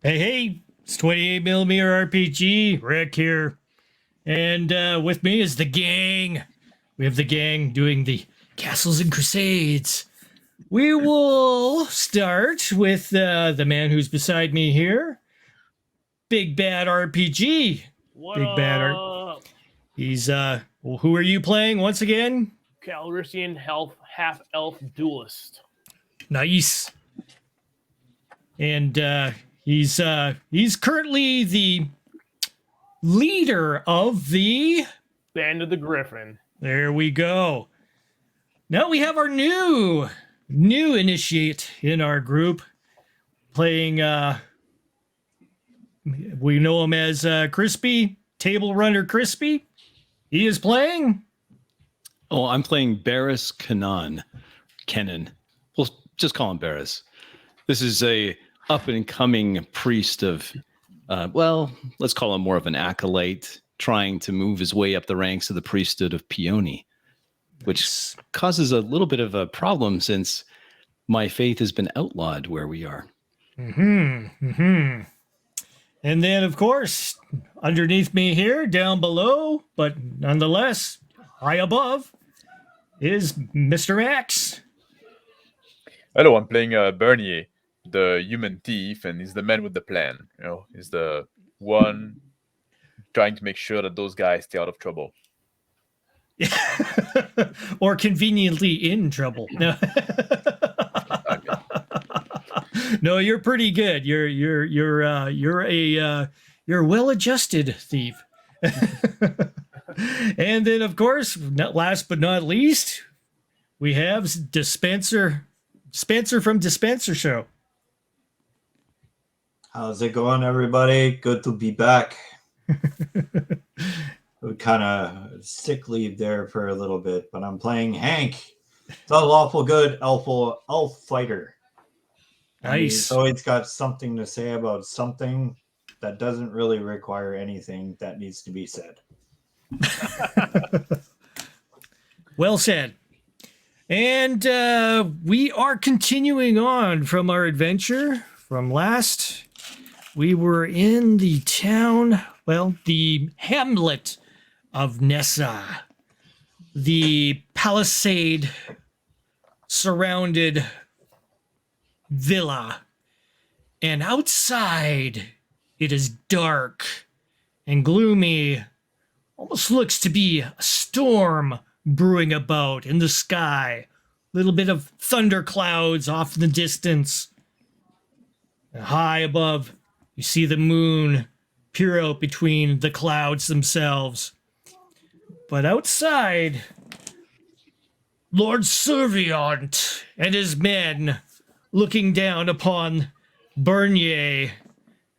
Hey, it's 28mm RPG, Rick here. And with me is the gang. We have the gang doing the Castles and Crusades. We will start with the man who's beside me here, Big Bad RPG. What Big Bad Art. up? He's, well, who are you playing once again? Calrissian half-elf duelist. Nice. And he's currently the leader of the Band of the Griffon. There we go. Now we have our new initiate in our group playing we know him as Crispy, Table Runner Crispy. He is playing. Oh, I'm playing Barris Kenan. We'll just call him Barris. This is a up-and-coming priest of, let's call him more of an acolyte, trying to move his way up the ranks of the priesthood of Peony, which causes a little bit of a problem since my faith has been outlawed where we are. And then, of course, underneath me here, down below, but nonetheless high above, is Mr. X. Hello, I'm playing Bernier, the human thief, and he's the man with the plan. You know, he's the one trying to make sure that those guys stay out of trouble. Or conveniently in trouble. No. No, you're pretty good. You're a well-adjusted thief. And then, of course, last but not least, we have Spencer from Dispencer Show. How's it going, everybody? Good to be back. We kind of sick leave there for a little bit, but I'm playing Hank, the lawful good elf fighter. Nice. So he's got something to say about something that doesn't really require anything that needs to be said. Well said. And we are continuing on from our adventure from last. We were in the town, the hamlet of Nessa, the palisade surrounded villa. And outside, it is dark and gloomy. Almost looks to be a storm brewing about in the sky. A little bit of thunder clouds off in the distance. And high above, you see the moon peer out between the clouds themselves. But outside, Lord Serviant and his men looking down upon Bernier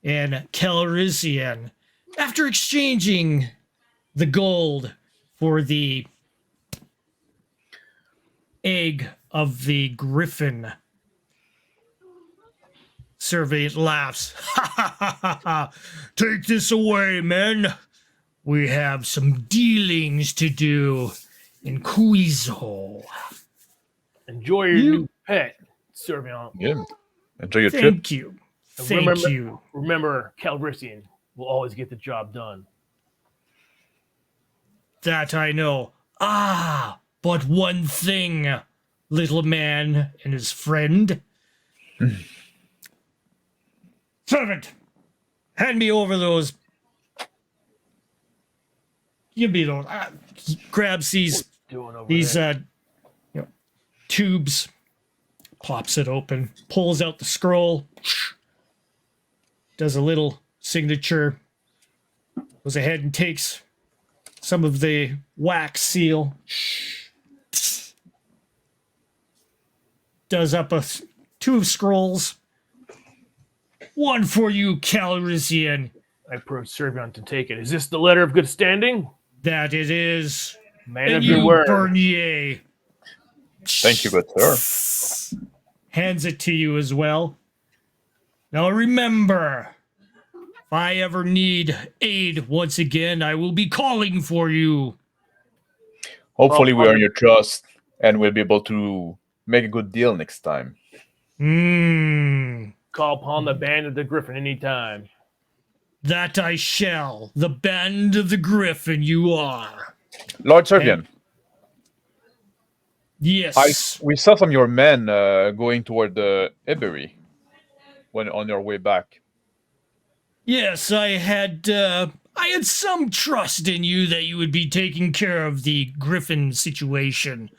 and Calrissian after exchanging the gold for the egg of the Griffon. Serviant laughs. Ha ha ha ha ha! Take this away, men. We have some dealings to do in Cŭᴜsᴅᴜ. Enjoy your new pet, Serviant. Yeah, enjoy your trip. Thank you. Thank you. Remember, Calrissian will always get the job done. That I know. But one thing, little man and his friend. Servant, hand me over those. Give me those. He grabs these tubes, pops it open, pulls out the scroll, does a little signature, goes ahead and takes some of the wax seal, does up two scrolls. One for you, Calrissian. I approach Serviant to take it. Is this the letter of good standing? That it is. Man of your word. Bernier. Thank you, good sir. Hands it to you as well. Now remember, if I ever need aid once again, I will be calling for you. Hopefully we earn your trust and we'll be able to make a good deal next time. Call upon the band of the Griffon anytime. That I shall. The band of the Griffin you are. Lord Servian, Yes. we saw some of your men going toward the Ebery when on your way back. Yes, I had some trust in you that you would be taking care of the Griffin situation.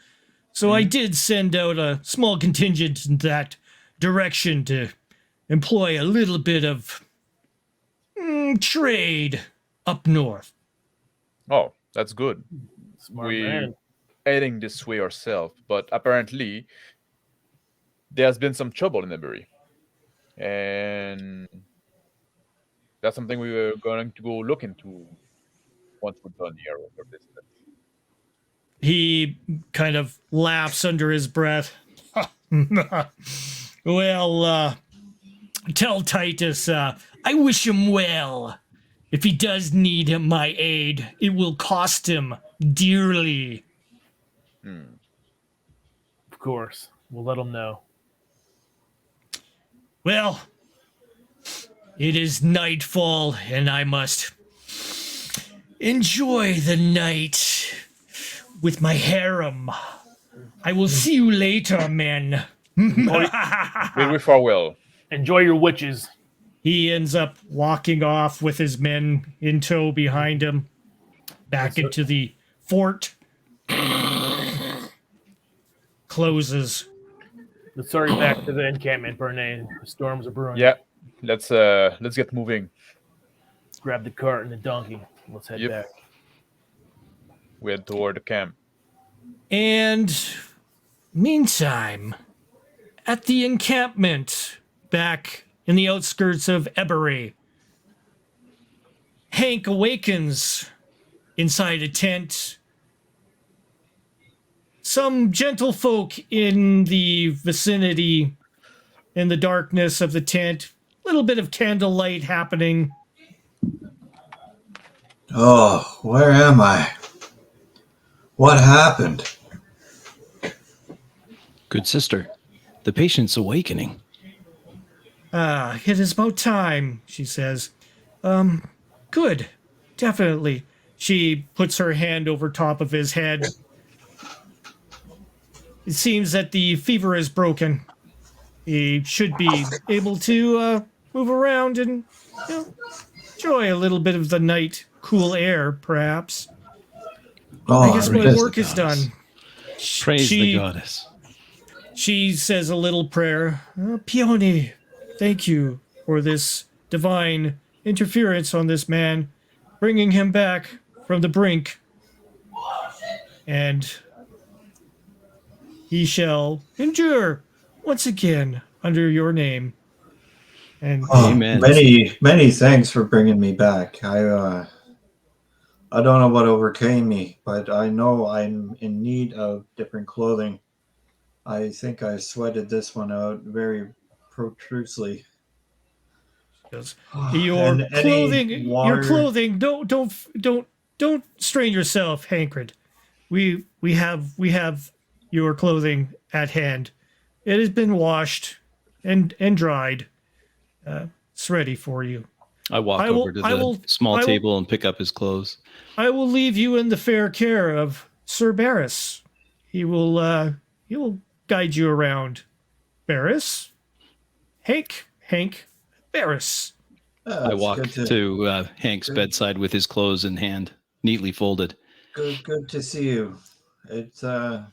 So I did send out a small contingent in that direction to employ a little bit of trade up north. Oh, that's good. Smart We man. heading this way ourselves, but apparently there's been some trouble in Ebery, and that's something we were going to go look into once we're done here over this. He kind of laughs under his breath. Well, tell Titus I wish him well. If he does need my aid, it will cost him dearly. Of course. We'll let him know. Well, it is nightfall, and I must enjoy the night with my harem. I will see you later, men. Bid we farewell. Enjoy your witches. He ends up walking off with his men in tow behind him, back into the fort. Closes. Let's hurry back to the encampment, Bernay. The storms are brewing. Yeah, let's get moving. Grab the cart and the donkey. Let's head Yep. back. We head toward the camp. And meantime, at the encampment back in the outskirts of Ebery, Hank awakens inside a tent. Some gentlefolk in the vicinity, in the darkness of the tent, a little bit of candlelight happening. Oh, where am I? What happened? Good sister, the patient's awakening. It is about time, she says. Good, definitely. She puts her hand over top of his head. It seems that the fever is broken. He should be able to move around and enjoy a little bit of the night cool air, perhaps. Oh, I guess my praise work the is gods. done. Praise the goddess. She says a little prayer. Peony, thank you for this divine interference on this man, bringing him back from the brink. And he shall endure once again under your name. And Oh, Amen. many thanks for bringing me back. I don't know what overcame me, but I know I'm in need of different clothing. I think I sweated this one out very profusely. your And any water- clothing. Don't strain yourself, Hankred. We have your clothing at hand. It has been washed and dried. It's ready for you. I walk over to the small table and pick up his clothes. I will leave you in the fair care of Sir Barris. He will guide you around. Barris? Hank Barris. I walk to Hank's bedside with his clothes in hand, neatly folded. Good to see you. It's a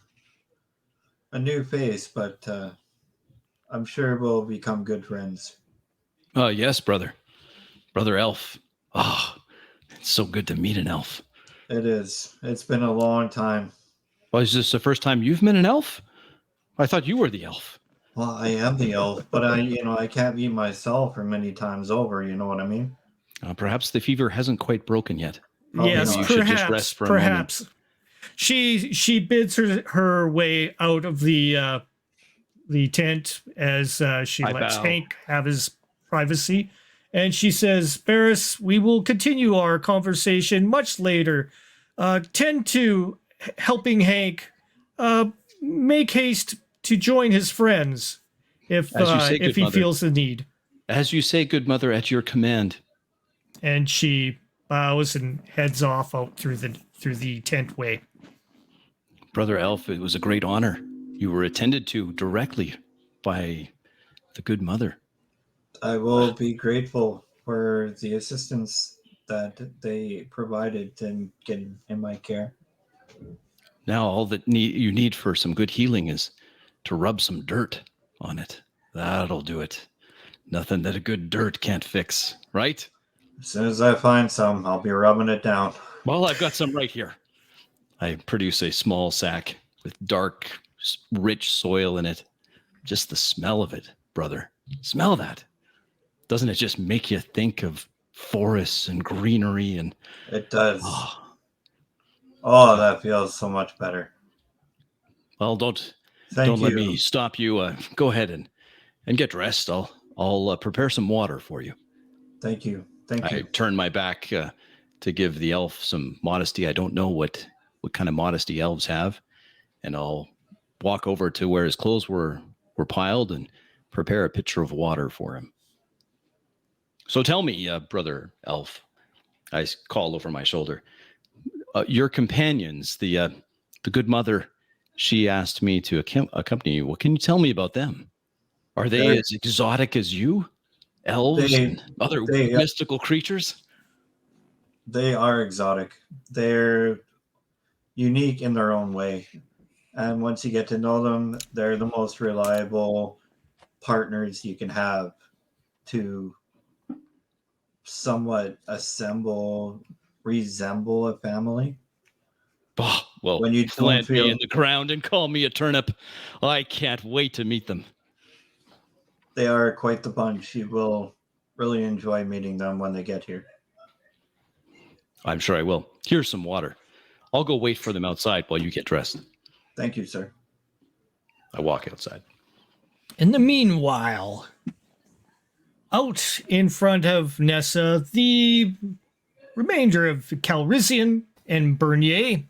new face, but I'm sure we'll become good friends. Yes, brother elf. It's so good to meet an elf. It is. It's been a long time. Well, is this the first time you've met an elf? I thought you were the elf. Well, I am the elf, but I can't be myself for many times over. You know what I mean? Perhaps the fever hasn't quite broken yet. Probably Yes, not. You should just rest for a moment. perhaps. She bids her way out of the tent as she I lets bow. Hank have his privacy, and she says, "Barris, we will continue our conversation much later. Tend to helping Hank. Make haste to join his friends. if As you say, good he mother. feels the need. As you say, good mother, at your command. And she bows and heads off out through the tent way. Brother Elf, it was a great honor. You were attended to directly by the good mother. I will be grateful for the assistance that they provided in getting in my care. Now all that you need for some good healing is to rub some dirt on it. That'll do it. Nothing that a good dirt can't fix, right? As soon as I find some, I'll be rubbing it down. Well, I've got some right here. I produce a small sack with dark, rich soil in it. Just the smell of it, brother. Smell that. Doesn't it just make you think of forests and greenery and... It does. Oh, that feels so much better. Well, don't Thank you. let me stop you. Go ahead and get dressed. I'll prepare some water for you. Thank you. Thank I you. turn my back to give the elf some modesty. I don't know what kind of modesty elves have, and I'll walk over to where his clothes were piled and prepare a pitcher of water for him. So tell me, brother elf, I call over my shoulder, your companions, the good mother, she asked me to accompany you. What can you tell me about them? Are they as exotic as you? Elves and other mystical creatures? They are exotic. They're unique in their own way. And once you get to know them, they're the most reliable partners you can have to somewhat resemble a family. Oh, well, when you plant me in the ground and call me a turnip. I can't wait to meet them. They are quite the bunch. You will really enjoy meeting them when they get here. I'm sure I will. Here's some water. I'll go wait for them outside while you get dressed. Thank you, sir. I walk outside. In the meanwhile, out in front of Nessa, the remainder of Calrissian and Bernier,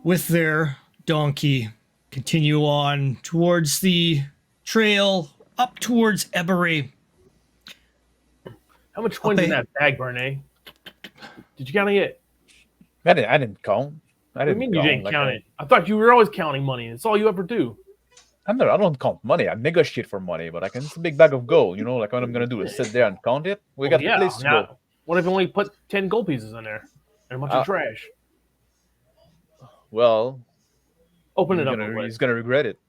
with their donkey, continue on towards the trail up towards Ebery. How much coins in that bag, Bernie? Did you count it? I didn't count. What do you mean you didn't count it? I thought you were always counting money. It's all you ever do. I don't count money. I negotiate for money, but it's a big bag of gold. You know, like what I'm gonna do is sit there and count it. We got the place to go. What if you only put 10 gold pieces in there and a bunch of trash? Well, open it up. He's gonna regret it.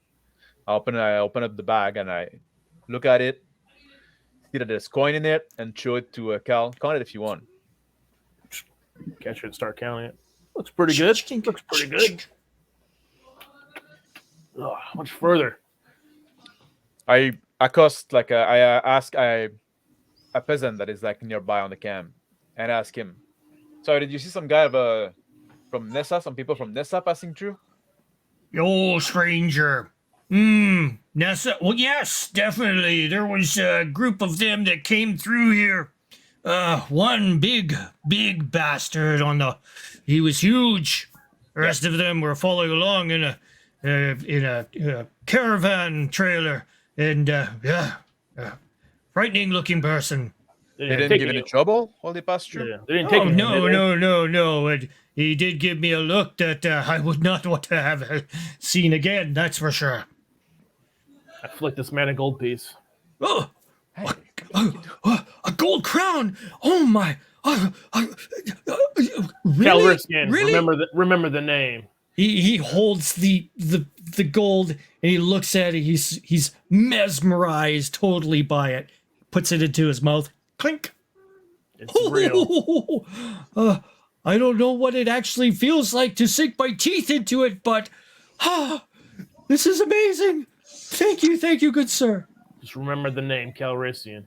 I open up the bag and I look at it, see that there's coin in it, and show it to Cal. Count it if you want. Catch it and start counting it. Looks pretty good. Looks pretty good. Oh, how much further? I accost I ask a peasant that is like nearby on the camp and ask him, sorry, did you see some guy from Nessa, some people from Nessa passing through? Yo, stranger. Nessa. Well, yes, definitely. There was a group of them that came through here. One big bastard he was huge. The rest of them were following along in a caravan trailer, and frightening looking person. They didn't give any trouble while they passed through? Yeah, they didn't take no. And he did give me a look that I would not want to have seen again, that's for sure. I flicked this man a gold piece. Oh, hey. A gold crown! Oh my! Really? Really? Remember the name. He holds the gold and he looks at it. He's mesmerized totally by it. Puts it into his mouth. Clink. It's real. I don't know what it actually feels like to sink my teeth into it, but this is amazing. Thank you, good sir. Just remember the name, Calrissian.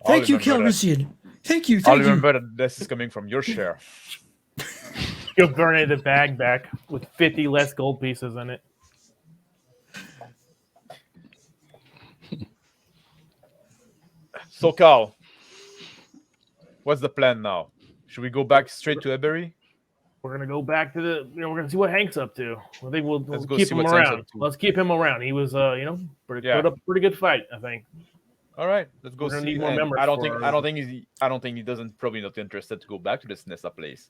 Thank you, Calrissian. Thank you. I'll remember that this is coming from your share. You'll burn the bag back with 50 less gold pieces in it. So, Cal, what's the plan now? Should we go back straight to Ebery? we're gonna go back to the. We're gonna see what Hank's up to. I think we'll Let's go keep see him what Hank's around. up to. Let's keep him around. He was, put up a pretty good fight. I think. All right, let's go We're gonna see. need more And members I don't for think he doesn't probably not interested to go back to this Nessa place.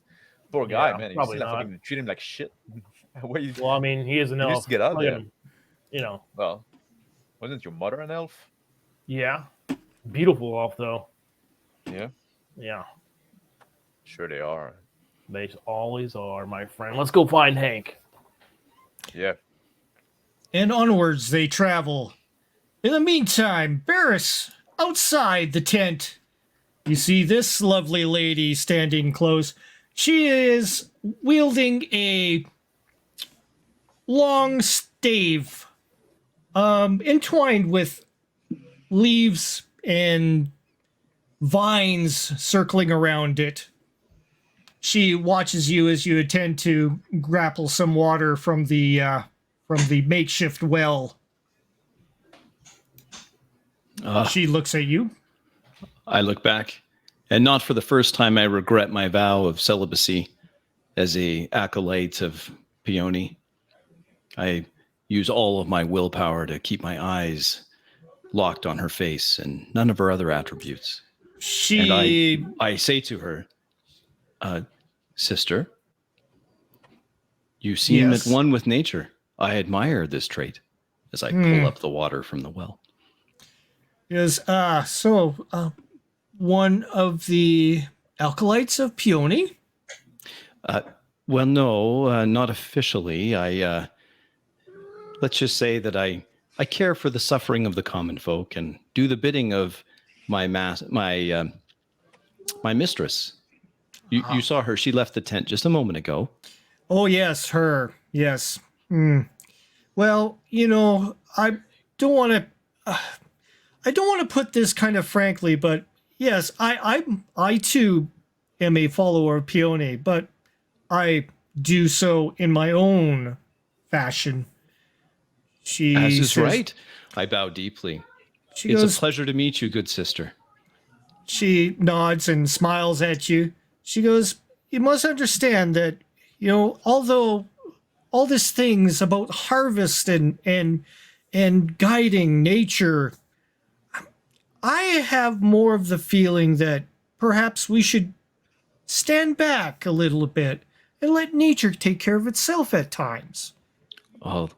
Poor guy, Yeah, man. probably He's not. fucking treat him like shit. What you- Well, I mean, he is an He needs elf. to get out there. Well, wasn't your mother an elf? yeah, beautiful elf though. Yeah, Yeah, sure they are. they always are, my friend. Let's go find Hank. Yeah. And onwards they travel. In the meantime, Barris, outside the tent, you see this lovely lady standing close. She is wielding a long stave, entwined with leaves and vines circling around it. She watches you as you attempt to grapple some water from the makeshift well. She looks at you. I look back, and not for the first time I regret my vow of celibacy as a acolyte of Peony. I use all of my willpower to keep my eyes locked on her face and none of her other attributes. And I say to her, sister, you seem at one with nature. I admire this trait as I pull up the water from the well. Is one of the acolytes of Peony? Well, no, not officially. Let's just say that I care for the suffering of the common folk and do the bidding of my mistress. You saw her. She left the tent just a moment ago. Oh, yes, her. Yes. Well, I don't want to put this kind of frankly, but yes, I too am a follower of Peony, but I do so in my own fashion. As is right. I bow deeply. It's a pleasure to meet you, good sister. She nods and smiles at you. She goes, you must understand that, although all these things about harvest and guiding nature, I have more of the feeling that perhaps we should stand back a little bit and let nature take care of itself at times. Oh,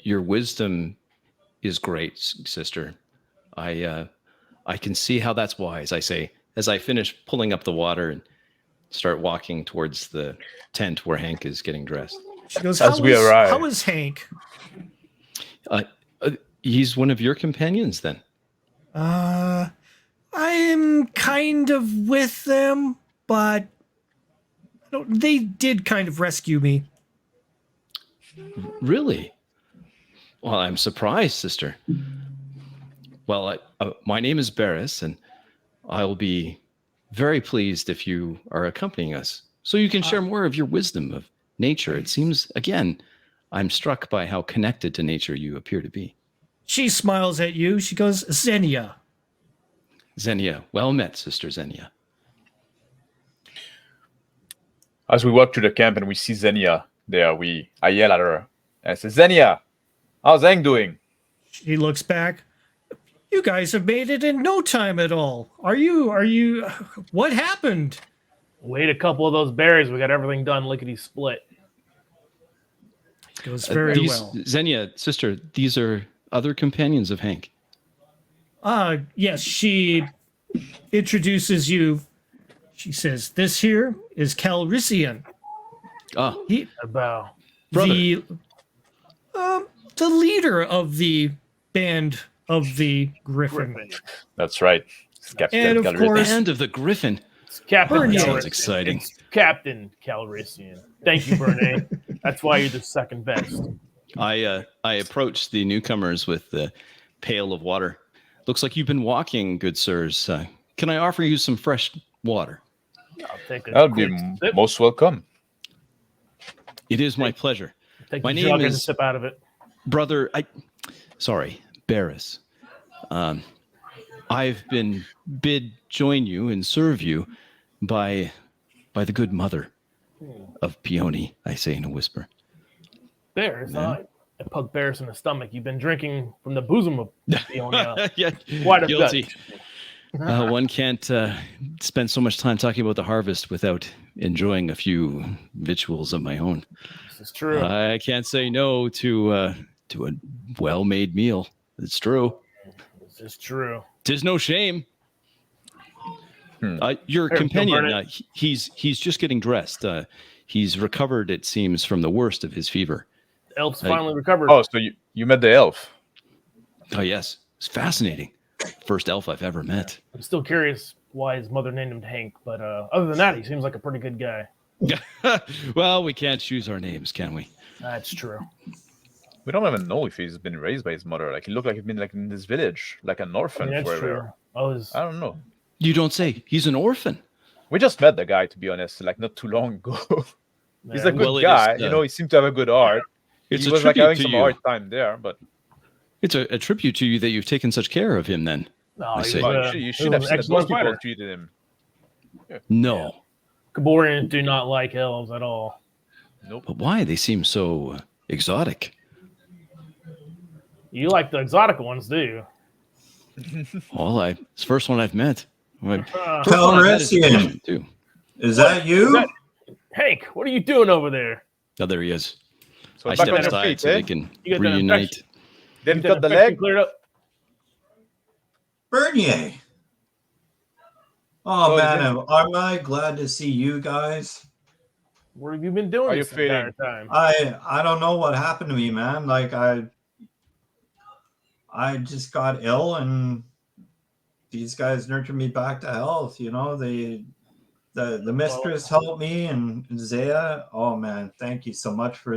your wisdom is great, sister. I can see how that's wise, I say, as I finish pulling up the water and start walking towards the tent where Hank is getting dressed. She goes, arrive. How is Hank? He's one of your companions, then? I'm kind of with them, but they did kind of rescue me. Really? Well, I'm surprised, sister. Well, my name is Barris, and I'll be very pleased if you are accompanying us, so you can share more of your wisdom of nature. It seems, again, I'm struck by how connected to nature you appear to be. She smiles at you. She goes, Xenia. Xenia. Well met, Sister Xenia. As we walk through the camp and we see Xenia there, I yell at her and I say, Xenia, how's Hank doing? She looks back. You guys have made it in no time at all. Are you, what happened? Wait a couple of those berries. We got everything done lickety split. Goes very well. Xenia, sister, these are other companions of Hank. Yes, she introduces you. She says, this here is Cʀᴜsᴜᴜᴇs. Bow. The leader of the band of the Griffon. That's right. It's Captain And of Calrissian. course- Band of the Griffon. It's Captain Bernie. Cʀᴜsᴜᴜ. Sounds exciting. It's Captain Calrissian. Thank you, Bernie. That's why you're the second best. I approach the newcomers with the pail of water. Looks like you've been walking, good sirs. Can I offer you some fresh water? I'll take a That'll be quick sip. most welcome. It is my pleasure. Take my the name jug and is- sip out of it. Brother, Barris. I've been bid join you and serve you by the good mother. of peony, I say in a whisper. Bears, Yeah. I poke Bears in the stomach. You've been drinking from the bosom of Peonia. Yeah, Quite a guilty. gut. One can't spend so much time talking about the harvest without enjoying a few victuals of my own. This is true. I can't say no to a well-made meal. It's true. This is true. 'Tis no shame. Your Here, companion, Gilbert. he's just getting dressed. He's recovered, it seems, from the worst of his fever. Elf's finally recovered. Oh, so you met the elf? Oh yes, it's fascinating. First elf I've ever met. I'm still curious why his mother named him Hank, but other than that, he seems like a pretty good guy. Well, we can't choose our names, can we? That's true. We don't even know if he's been raised by his mother. Like he looked like he'd been like in this village, like an orphan That's forever. true. I don't know. You don't say. He's an orphan. We just met the guy, to be honest, like not too long ago. He's a good Well, it guy. is, He seemed to have a good heart. It's He a was like tribute having to some you. hard time there, but It's a tribute to you that you've taken such care of him. Then No, I he's see. you should have seen excellent those people fighter. treated him. no, Kaborians do not like elves at all. but why? They seem so exotic. You like the exotic ones, do you? Well, it's the first one I've met. First Tell one I've met is a Ressian. Griffon, too. Is that you? Hank, what are you doing over there? Oh, there he is. So I back stepped on your aside feet, so eh? they can You got that reunite. infection. Didn't Get cut the infection leg. cleared up. Bernier. Oh So is man, it- am I glad to see you guys. What have you been doing How you this entire feeling? time? I don't know what happened to me, man. Like I just got ill and these guys nurtured me back to health. The mistress helped me and Zaya. Oh man, thank you so much for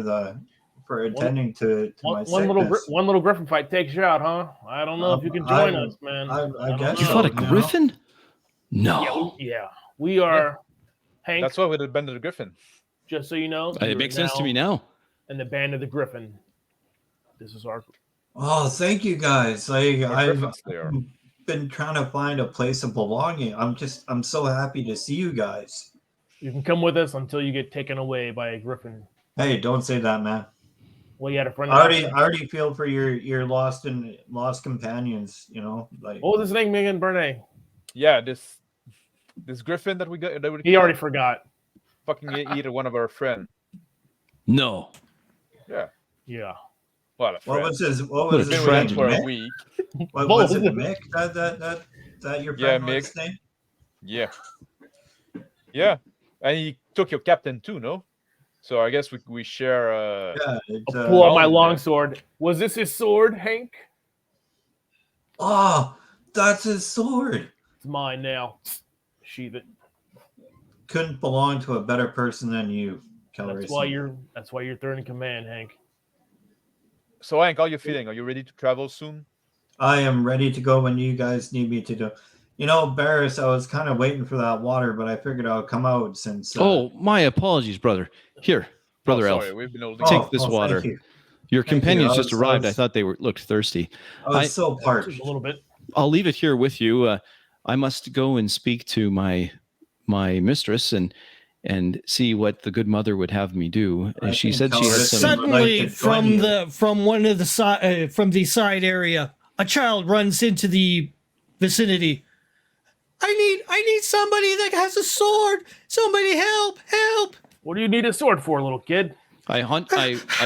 attending to my sickness. One little Griffin fight takes you out, huh? I don't know if you can join us, man. I don't guess You know. fought a you know? Griffin? No. Yeah, we are. Hank, That's why we did Bend of the Griffin. just so you know, It makes sense to me now. And the band of the Griffin. This is our. Oh, thank you guys. Like We're I've Griffins there. been trying to find a place of belonging. I'm so happy to see you guys. You can come with us until you get taken away by a Griffin. Hey, don't say that, man. Well, you had a friend. I already feel for your lost companions. Like What was his name again, Bernay? Yeah, this Griffin that we got. That we He already forgot. fucking eat one of our friends. No. Yeah. Yeah. Well, a what friend. was his What a his Friends name? for a Mick? week. What was it, Both. Mick? That your Yeah, friend was Mick. name? Yeah. Yeah. And he took your captain too, no? So I guess we share. Yeah. I'll pull out my Roland, longsword. Was this his sword, Hank? Oh, that's his sword. It's mine now. Sheath it. Couldn't belong to a better person than you, Kellery. That's why you're third in command, Hank. So Hank, how you feeling? Are you ready to travel soon? I am ready to go when you guys need me to do. Barris, I was kind of waiting for that water, but I figured I'll come out since. Oh, my apologies, brother. Here, brother Sorry, Elf. we've been holding. Take this water. Thank you. Your Thank you. companions I just was- arrived. I I was- thought they looked thirsty. I was so parched. Just a little bit. I'll leave it here with you. I must go and speak to my mistress and see what the good mother would have me do. I She think said she had Calrissian some. Suddenly, would like to from one of the side from the side area, a child runs into the vicinity. I need somebody that has a sword. Somebody help! What do you need a sword for, little kid? I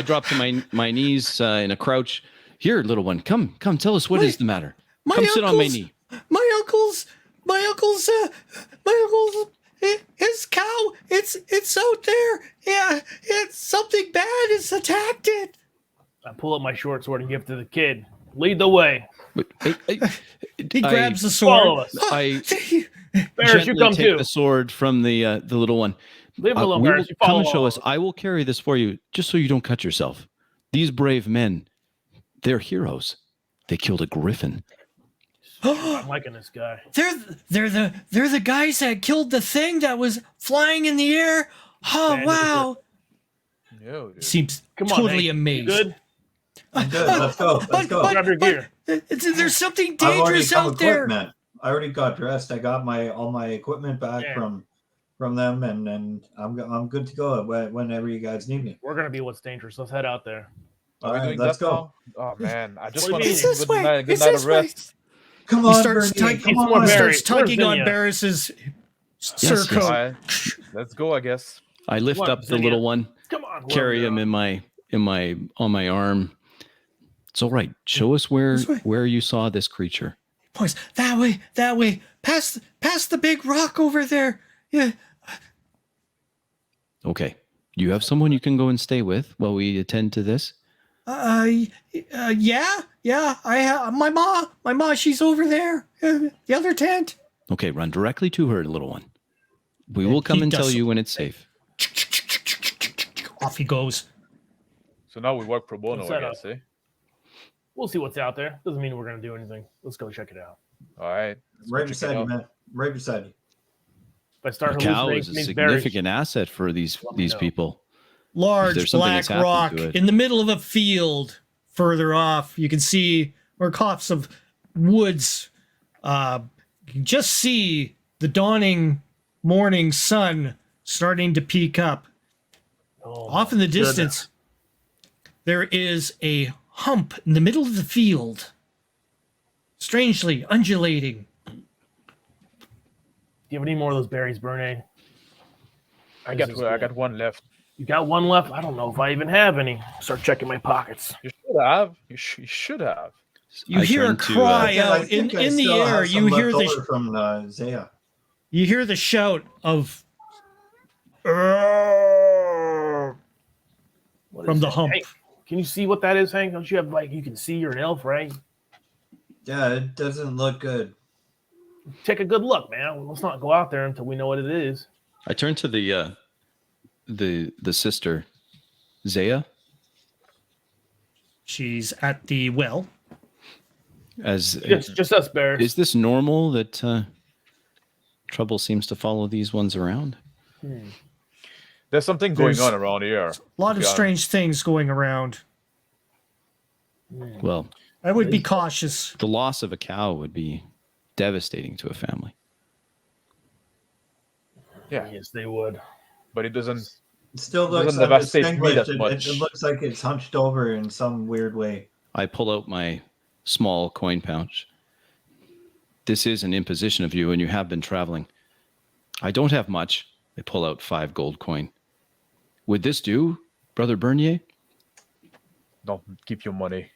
drop to my knees in a crouch. Here, little one, come, tell us what is the matter. My Come sit on my uncle's- knee. My uncle's his cow. It's out there. Yeah, it's something bad has attacked it. I pull up my short sword and give it to the kid. Lead the way. But He I- grabs the Follow sword. us. I Barris, you gently come take too. the sword from the little one. Leave him alone, We will Barris. You come follow and show along. us. I will carry this for you, just so you don't cut yourself. These brave men, they're heroes. They killed a griffin. I'm liking this guy. They're the guys that killed the thing that was flying in the air. Oh Man, wow! No, dude. Seems Come on, totally Hank. You amazed. good? I'm good. Let's go. Let's go. Grab your gear. There's something I've already dangerous come out there. equipment. I already got dressed. I got all my equipment back Yeah. from from them, and I'm good to go whenever you guys need me. We're gonna be what's dangerous. Let's head out there. All Are we right, doing let's that go. now? Oh man, I just What want do to you get mean? This good way. night, good It's night this of way. rest. Come He on, starts, Bernie, tug- come It's more on. he Barry. starts tugging Where's on Zinnia? Barris's yes. surcoat. All right, let's go, I guess. I lift Come on, up the Zinnia. little one, Come on. carry him on my arm. It's all right. Show us This way. where you saw this creature. Points that way. Past the big rock over there. Yeah. Okay. You have someone you can go and stay with while we attend to this? Yeah. I have my ma. She's over there. The other tent. Okay, run directly to her, little one. We will come He and tell does- you when it's safe. Off he goes. So now we work pro bono, Let's I set guess, eh? We'll see what's out there. Doesn't mean we're gonna do anything. Let's go check it out. All right. let's go Right check it beside you, out. man. Right beside you. If I start A cow hallucinating, is a it means Barry. significant asset for these Let me know. people. Large there's something black that's happened rock to it. in the middle of a field. Further off, you can see where copse of woods. You can just see the dawning morning sun starting to peek up. Oh, Off in the my goodness. distance, there is a hump in the middle of the field, strangely undulating. Do you have any more of those berries, Bernay? I got one left. You got one left? I don't know if I even have any. Start checking my pockets. You should have. You should have. You I hear a turn to, cry Yeah, I out in think I the still air. have some You hear left the over from Zaya. you hear the shout of What from is the that? hump. Hank, can you see what that is, Hank? Don't you have you can see you're an elf, right? Yeah, it doesn't look good. Take a good look, man. Let's not go out there until we know what it is. I turn to the sister, Zaya, She's at the well. as It's just us bears. is this normal that trouble seems to follow these ones around? There's something going There's- on around here. A lot of Yeah. strange things going around. Well, I would be cautious. the loss of a cow would be devastating to a family. Yeah, Yes, they would. but it doesn't. It still It looks doesn't devastate me undistinguished. that much. It looks like it's hunched over in some weird way. I pull out my small coin pouch. This is an imposition of you, and you have been traveling. I don't have much. I pull out 5 gold coin. Would this do, Brother Bernier? Don't keep your money.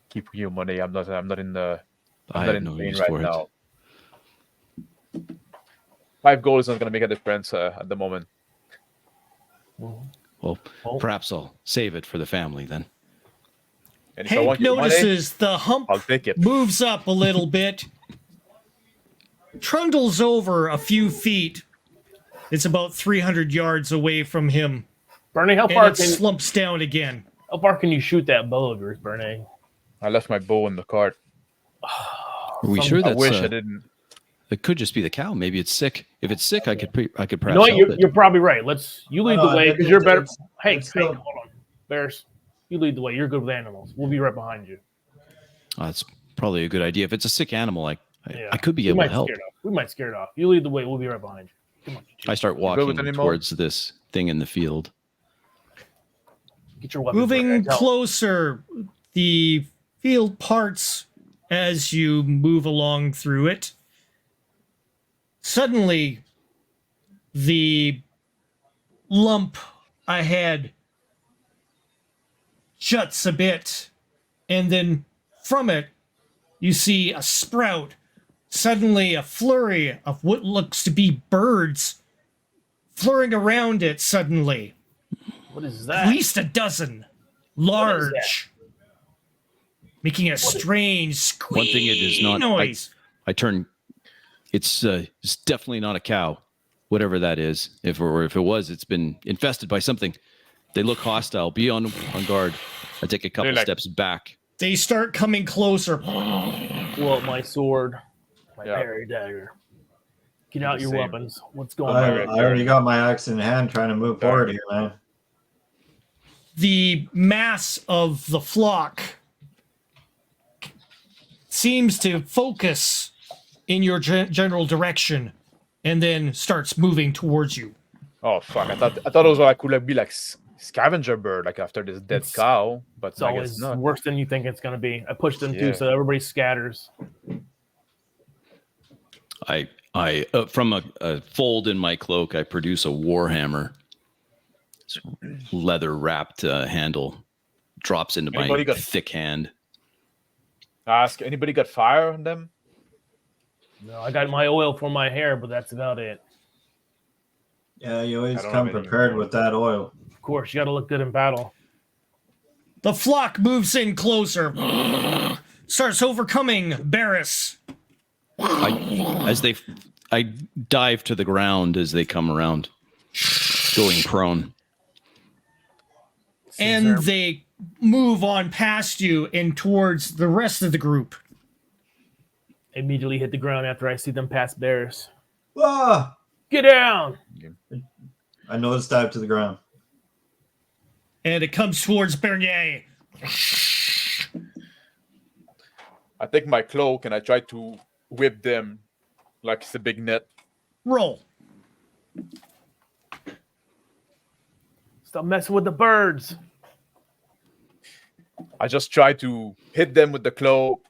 Keep your money. I'm not in the. I I'm not have in no pain use right for it. now. 5 gold is not going to make a difference at the moment. Well, Oh. perhaps I'll save it for the family then. And if I Hank want your money, notices the hump I'll take it. moves up a little bit, trundles over a few feet. It's about 300 yards away from him, Bernie, how and far it can slumps down again. you shoot that bow of yours, Bernie? I left my bow in the cart. Are we sure I that's wish I didn't. it could just be the cow. Maybe it's sick. If it's sick, I could perhaps You know what? help it. You're probably right. You lead No, the way it- because you're it- better. it's- Hank, it's still- hold on. Bears, you lead the way. You're good with animals. We'll be right behind you. That's probably a good idea. If it's a sick animal, I could be We able might to help. scare it off. We might scare it off. You lead the way. We'll be right behind you. Come on. I start good walking with animal? towards this thing in the field. Get your weapons. Moving ready. Tell- closer, the field parts as you move along through it. Suddenly, the lump ahead juts a bit, and then from it, you see a sprout. Suddenly, a flurry of what looks to be birds flurrying around it suddenly. What is At that? least a dozen. Large. Making a strange squeak One thing it is not- noise. I turn. It's definitely not a cow, whatever that is. If it was, it's been infested by something. They look hostile. Be on guard. I take a couple They're like- steps back. They start coming closer. Pull out my sword, my Yeah. parry dagger. Get out your Same. weapons. What's going I on? already got my axe in hand trying to move forward here, man. The mass of the flock seems to focus in your general direction and then starts moving towards you. Oh fuck! I thought those were could be like scavenger bird, like after this dead cow, but It's I guess always not. worse than you think it's going to be. I pushed them Yeah. too, so everybody scatters. I from a fold in my cloak, I produce a warhammer. It's leather wrapped handle drops into Anybody my got- thick hand. Ask anybody got fire on them? No, I got my oil for my hair, but that's about it. Yeah, you always I don't come have any prepared more. with that oil. Of course, you got to look good in battle. The flock moves in closer, starts overcoming Barris. I dive to the ground as they come around, going prone. And they move on past you and towards the rest of the group. Immediately hit the ground after I see them pass bears. Ah! Get down! I nosedive to the ground. And it comes towards Bernier. I take my cloak and I try to whip them like it's a big net. Roll. Stop messing with the birds. I just try to hit them with the cloak.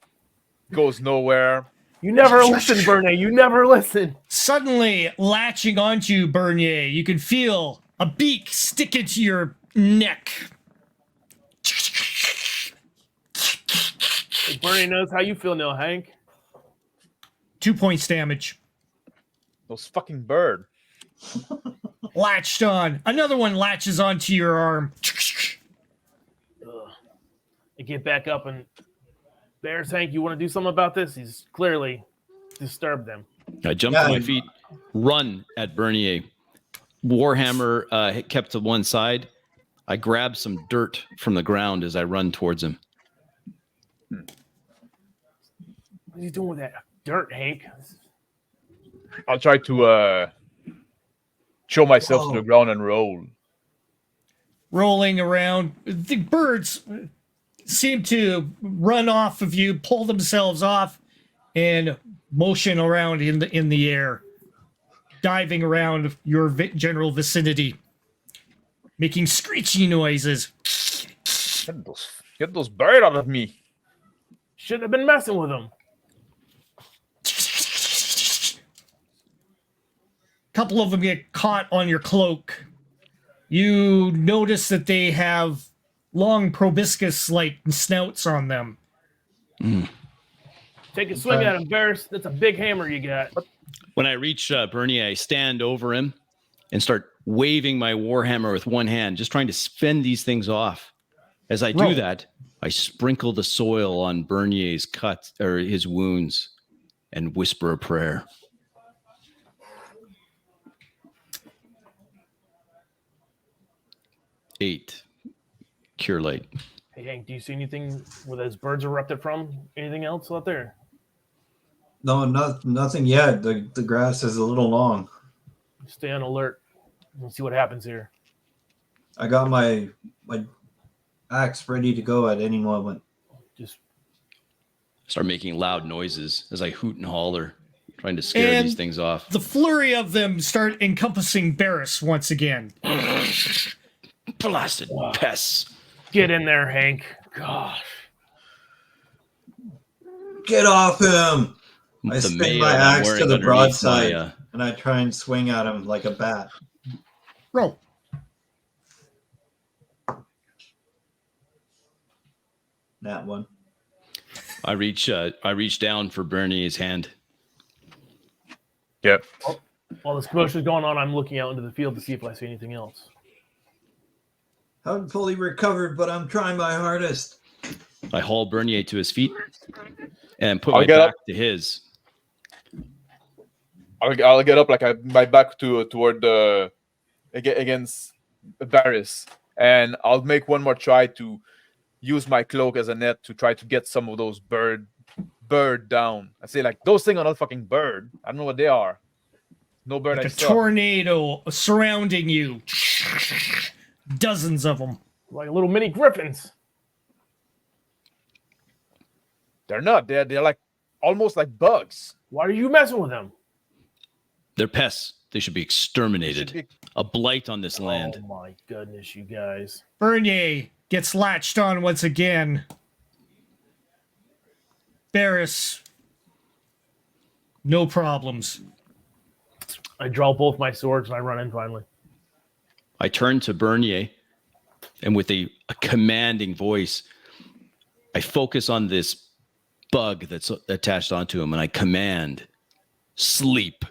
Goes nowhere. You never listen, Bernie. You never listen. Suddenly, latching onto you, Bernier, you can feel a beak stick into your neck. Hey, Bernie knows how you feel now, Hank. 2 points damage. Those fucking bird. Latched on. Another one latches onto your arm. I get back up and Bears, Hank, you want to do something about this? He's clearly disturbed them. I jump to my feet, run at Bernier. Warhammer kept to one side. I grab some dirt from the ground as I run towards him. What are you doing with that dirt, Hank? I'll try to show myself to the ground and roll. Rolling around. The birds seem to run off of you, pull themselves off, and motion around in the air, diving around your general vicinity, making screechy noises. Get those birds out of me. Shouldn't have been messing with them. Couple of them get caught on your cloak. You notice that they have long proboscis-like snouts on them. Take a swing at him, Bears. That's a big hammer you got. When I reach Bernier, I stand over him and start waving my warhammer with one hand, just trying to fend these things off. As I do that, I sprinkle the soil on Bernier's cuts or his wounds and whisper a prayer. Eight. Cure light. Hey, Hank, do you see anything where those birds erupted from? Anything else out there? No, nothing yet. The grass is a little long. Stay on alert. We'll see what happens here. I got my axe ready to go at any moment. Just Start making loud noises as I hoot and holler, trying to scare And these things off. the flurry of them start encompassing Barris once again. Blasted pests. get in there, Hank. Gosh. Get off him! I The stick mayo my I'm axe to wearing the underneath broadside, my, and I try and swing at him like a bat. Roll. That one. I reach down for Bernier's hand. Yep. While this commotion is going on, I'm looking out into the field to see if I see anything else. Haven't fully recovered, but I'm trying my hardest. I haul Bernier to his feet and put I'll my get back up. to his. I'll get up like my back toward the against Varys, and I'll make one more try to use my cloak as a net to try to get some of those bird down. I say like those things are not fucking bird. I don't know what they are. No bird. Like I a saw. tornado surrounding you. Dozens of them. Like little mini griffins. They're not. They're like almost like bugs. Why are you messing with them? They're pests. They should be exterminated. A blight on this land. Oh my goodness, you guys. Bernier gets latched on once again. Barris, no problems. I draw both my swords and I run in finally. I turn to Bernier, and with a commanding voice, I focus on this bug that's attached onto him, and I command, sleep.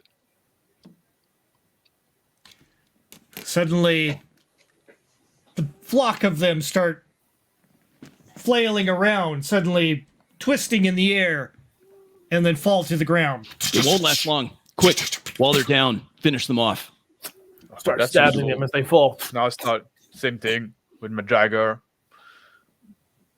Suddenly, the flock of them start flailing around, suddenly twisting in the air, and then fall to the ground. It won't last long. Quick, while they're down, finish them off. I'll start That's stabbing useful. them as they fall. Now it's not same thing with my Jagger.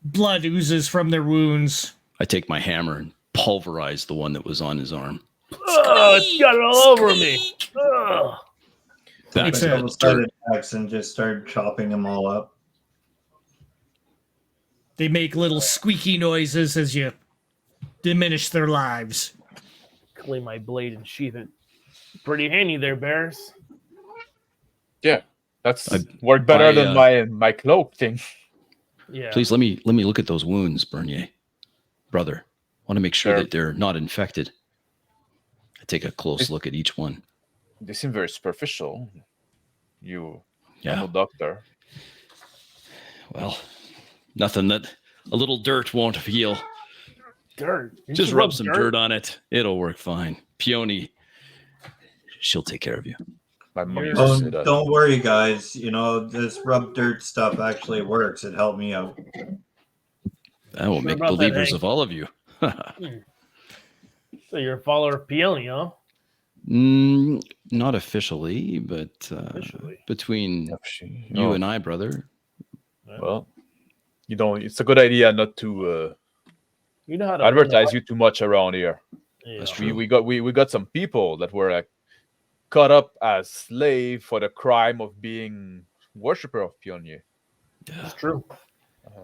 Blood oozes from their wounds. I take my hammer and pulverize the one that was on his arm. Oh, it's got it all over me. Ugh. Back Makes to sense. the Started dirt. attacks and just started chopping them all up. They make little squeaky noises as you diminish their lives. Clean my blade and sheath it. Pretty handy there, Bears. Yeah, that's I- worked better I, than my cloak thing. Yeah. Please let me look at those wounds, Bernier. Brother, I want to make sure Sure. that they're not infected. I take a close look at each one. They seem very superficial. I'm Yeah. no doctor. Well, nothing that a little dirt won't heal. Dirt. You Just should rub some dirt on it. It'll work fine. Peony, she'll take care of you. My mom Yeah. used to say that. Don't worry, guys. You know, this rub dirt stuff actually works. It helped me out. That will Sure make about that, believers Hank? of all of you. So you're a follower of Peony, huh? Not officially, but Officially. between Actually, you no. and I, brother. Well, you don't. It's a good idea not to You know how to advertise you too much around here. Yeah. That's We true. we got some people that were like caught up as slave for the crime of being worshipper of Peony. It's true.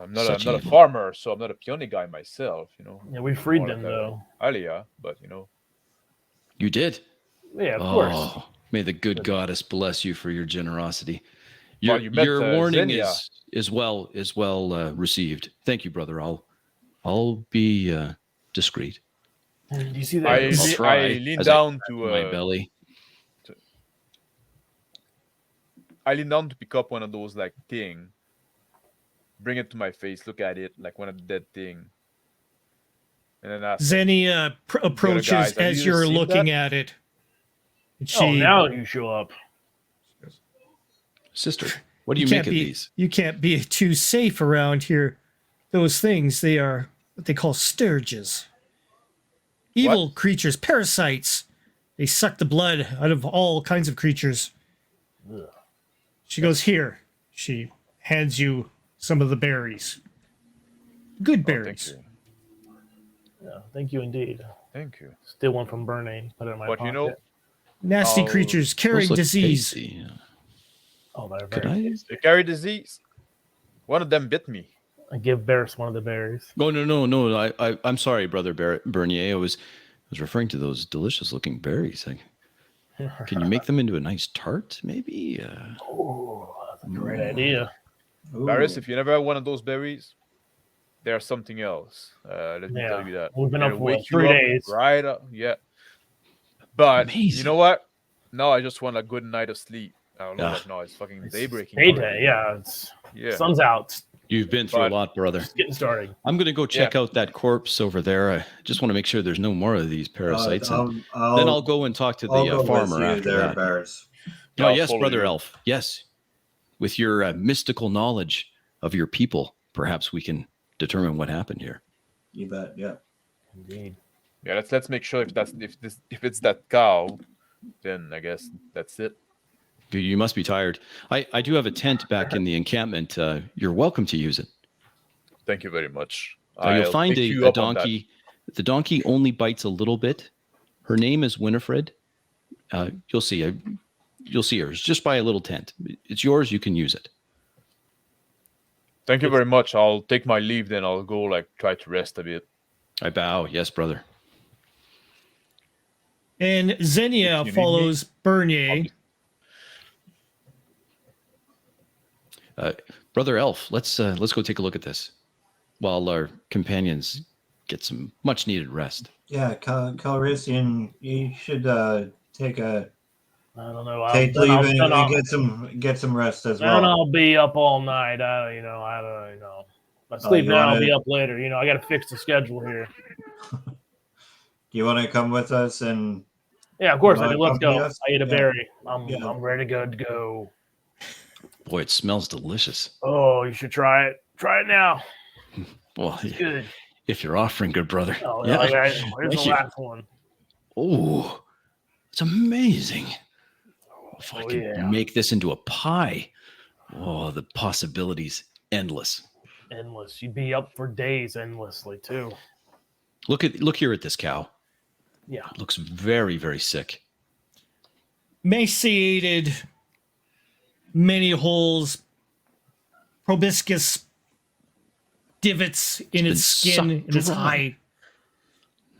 I'm not Such a evil. farmer, so I'm not a Peony guy myself. You know, Yeah, we freed More them like a though. Alia, but you know, You did. Yeah, of course. Oh, may the good goddess bless you for your generosity. Your, Well, you met, warning Xenia. is well received. Thank you, brother. I'll be discreet. Do you see that? I I'll le- try I lean as down I to my belly. I lean down to pick up one of those like thing, bring it to my face, look at it like one of the dead thing, and then ask. Xenia approaches guys, have as you you're seen looking that? at it. And Oh, she, now you show up. Sister, what do you you make can't of be, these? You can't be too safe around here. Those things, they are what they call sturges. Evil creatures, parasites. They suck the blood out of all kinds of creatures. Ugh. She goes, here. She hands you some of the berries. Good Oh, berries. thank you. Yeah, thank you indeed. Thank you. Steal one from Bernay, put it in my But pocket. you know, Nasty Oh, creatures carrying Those look disease. tasty. Oh, they're Could very I? tasty. they carry disease. One of them bit me. I give Barris one of the berries. Oh no! I'm sorry, brother Bernier. I was referring to those delicious-looking berries. Can you make them into a nice tart, maybe? Oh, that's a great idea. Ooh. Barris, if you never have one of those berries, they're something else. Let me Yeah. tell you that. We've been They'll up for like wake you 3 up days. right up. Yeah. But you Amazing. know what? No, I just want a good night of sleep. I don't know. Ah. Like, no, it's fucking daybreaking. Daytime, already. yeah. It's Yeah. sun's out. You've been through a But- lot, brother. Just getting started. I'm gonna go check out that corpse over there. I just want to make sure there's no more of these parasites, and then I'll go and talk to I'll the go with farmer you after there, that. Bears. Yeah, Oh, I'll yes, follow brother you. elf. Yes, with your mystical knowledge of your people, perhaps we can determine what happened here. You bet. Yeah. Indeed. Yeah, let's make sure if it's that cow, then I guess that's it. You must be tired. I do have a tent back in the encampment. You're welcome to use it. Thank you very much. You'll I'll find take you a up on that. donkey. The donkey only bites a little bit. Her name is Winifred. You'll see. You'll see her. It's just by a little tent. It's yours. You can use it. Thank you very much. I'll take my leave then. I'll go like try to rest a bit. I bow. Yes, brother. And Xenia You need follows Bernier. Brother Elf, let's go take a look at this while our companions get some much needed rest. Yeah, Calrissian, you should take I don't know. leave and get some rest as Then well. I'll be up all night. I don't know. If I sleep you now, I'll wanna- be up later. I got to fix the schedule here. Do you want to come with us? And Yeah, of course You I do. wanna Let's go. accompany us? I ate a Yeah. berry. I'm Yeah. ready to go. Boy, it smells delicious. Oh, you should try it. Try it now. Well, It's good. if you're offering, good brother. Oh, Yeah. here's Thank the you. last one. Oh, it's amazing. If I Oh, could yeah. make this into a pie, oh, the possibilities endless. Endless. You'd be up for days endlessly too. Look here at this cow. Yeah. It looks very, very sick. Emaciated, many holes, proboscis divots in It's its been skin, sucked in its dry. hide.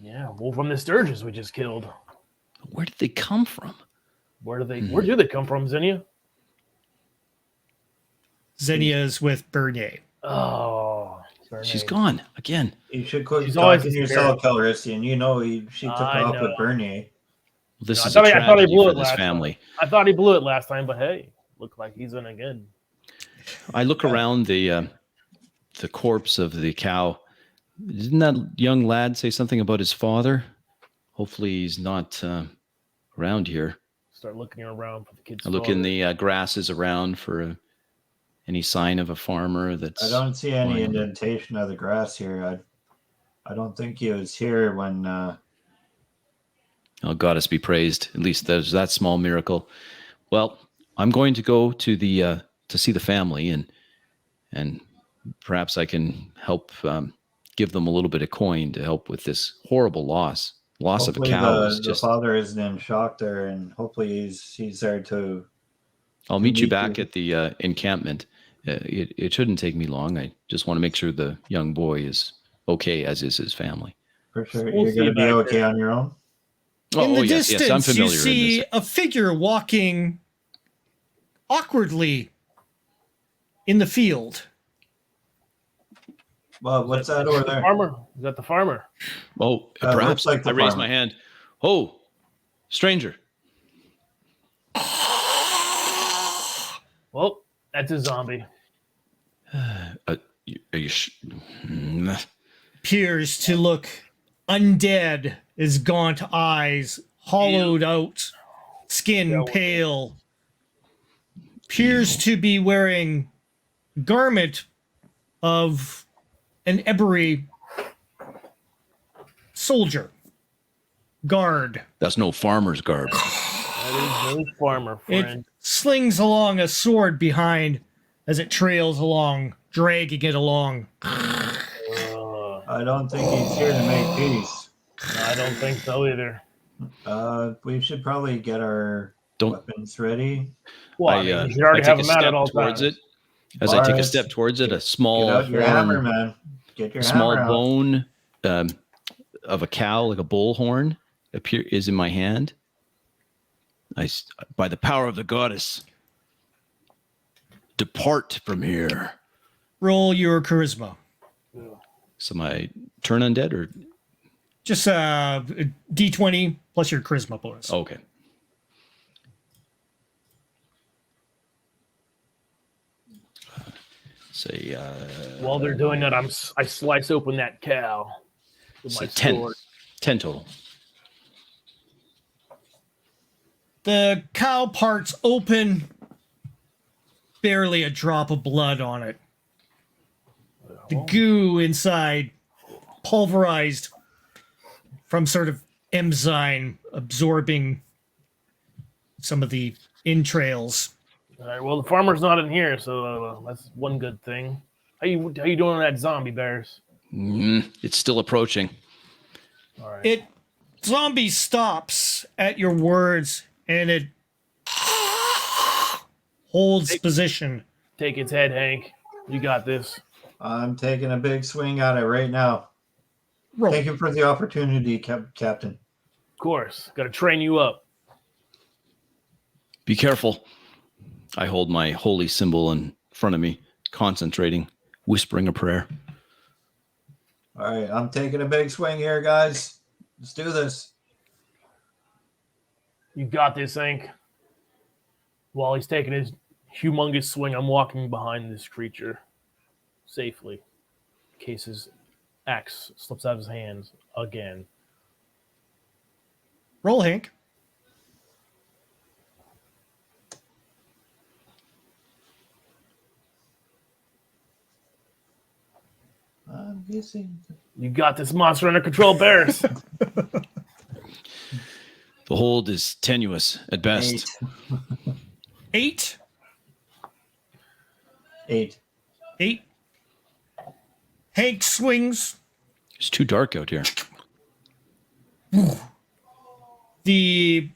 Yeah. Well, from the sturgeons we just killed. Where did they come from? Where do they come from, Xenia? Xenia's with Bernier. Oh, She's gone again. you should quit She's always talking a yourself, Calrissian. she took I off know. with Bernier. This I is thought a he tragedy blew for it this last family. I thought he blew it last time, but hey, looked like he's in again. I look around the corpse of the cow. Didn't that young lad say something about his father? Hopefully he's not around here. Start looking around for the kids. I look in the grasses around for any sign of a farmer that's... I don't see any Why? indentation of the grass here. I don't think he was here when. Oh, goddess be praised. At least there's that small miracle. Well, I'm going to go to the to see the family, and perhaps I can help give them a little bit of coin to help with this horrible loss. Loss of a Hopefully cow the is just... father isn't in shock there, and hopefully he's there to. I'll meet you meet back you. at the encampment. It shouldn't take me long. I just want to make sure the young boy is okay, as is his family. For sure, We'll you're see going to you be back okay there. on your own. In the yes, distance, I'm familiar you see in this. a figure walking awkwardly in the field. Well, what's that over there? Farmer? Is that the farmer? Oh, looks perhaps like the I raise farmer. my hand. Oh, stranger. Well, that's a zombie. Are you Appears to look undead, his gaunt eyes, hollowed out, skin pale. Appears to be wearing garment of an Ebery soldier. Guard. That's no farmer's garb. That is no farmer, It friend. slings along a sword behind as it trails along, dragging it along. I don't think he's here to make peace. I don't think so either. We should probably get our Don't- weapons ready. Well, you should already have take a them out at step all towards times. it. As I take a Alright. step towards it, a Get small out your hammer, horn, man. Get your small hammer out. bone of a cow, like a bull horn, is in my hand. By the power of the goddess, depart from here. Roll your charisma. So my turn undead, or Just D20 plus your charisma bonus. okay. Say While they're doing that, I slice open that cow with my 10. sword. 10 total. The cow parts open, barely a drop of blood on it. The goo inside pulverized from sort of enzyme absorbing some of the entrails. All right. Well, the farmer's not in here, so that's one good thing. How you doing on that zombie, Bears? It's still approaching. All right. It zombie stops at your words and it holds position. Take its head, Hank. You got this. I'm taking a big swing at it right now. Roll. Thank you for the opportunity, Captain. Of course. Got to train you up. Be careful. I hold my holy symbol in front of me, concentrating, whispering a prayer. All right, I'm taking a big swing here, guys. Let's do this. You got this, Hank. While he's taking his humongous swing, I'm walking behind this creature safely in case his axe slips out of his hands again. Roll, Hank. I'm guessing. You got this monster under control, Barris. The hold is tenuous at best. 8. 8. 8. Hank swings. It's too dark out here. The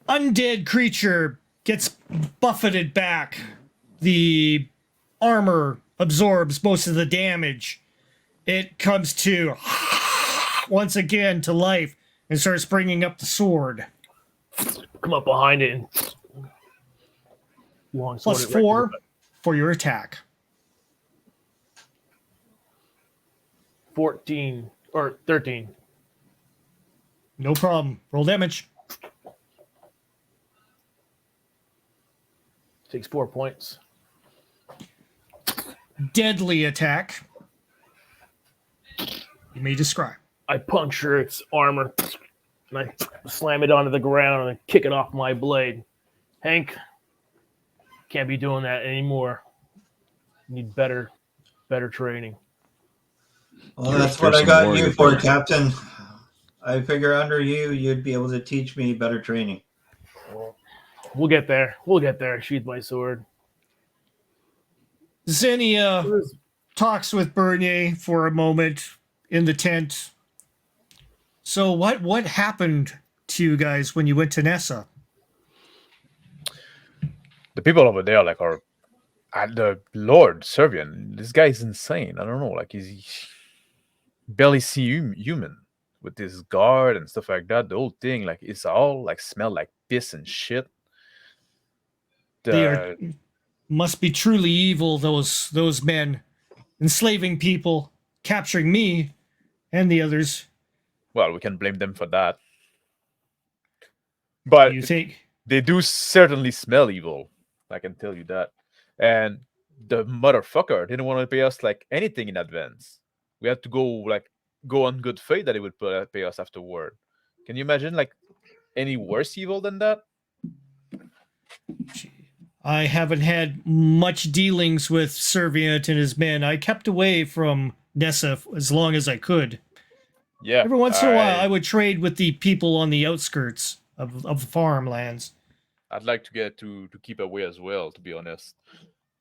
undead creature gets buffeted back. The armor absorbs most of the damage. It comes to once again to life and starts bringing up the sword. Come up behind it and long sword Plus it right to 4 the- for your attack. 14 or 13. No problem. Roll damage. Takes 4 points. Deadly attack. You may describe. I puncture its armor and I slam it onto the ground and kick it off my blade. Hank, can't be doing that anymore. You need better training. Well, You're a that's what I fearsome got warrior, you for, buddy. Captain. I figure under you, you'd be able to teach me better training. We'll get there. We'll get there. I sheathe my sword. Xenia talks with Bernier for a moment in the tent. So what happened to you guys when you went to Nessa? The people over there, like, are the Lord Servian. This guy is insane. I don't know. Like, he's barely see human with this guard and stuff like that. The whole thing, like, it's all like smell like piss and shit. They must be truly evil, those men, enslaving people, capturing me and the others. Well, we can blame them for that. But You think? they do certainly smell evil. I can tell you that. And the motherfucker didn't want to pay us like anything in advance. We had to go on good faith that he would pay us afterward. Can you imagine like any worse evil than that? I haven't had much dealings with Servient and his men. I kept away from Nessa as long as I could. Yeah. Every once in a while, I would trade with the people on the outskirts of the farmlands. I'd like to get to keep away as well, to be honest.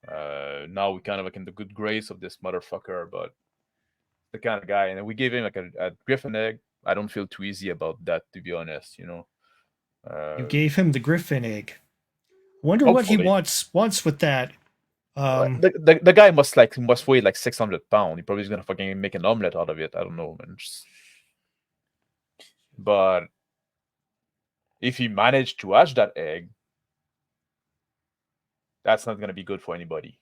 Now we kind of like in the good grace of this motherfucker, but the kind of guy, and we gave him like a Griffon egg. I don't feel too easy about that, to be honest. You know. You gave him the Griffon egg. Wonder what he Hopefully. wants with that. The guy must weigh like 600 pounds. He probably is gonna fucking make an omelet out of it. I don't know, man. But if he managed to hatch that egg, that's not gonna be good for anybody.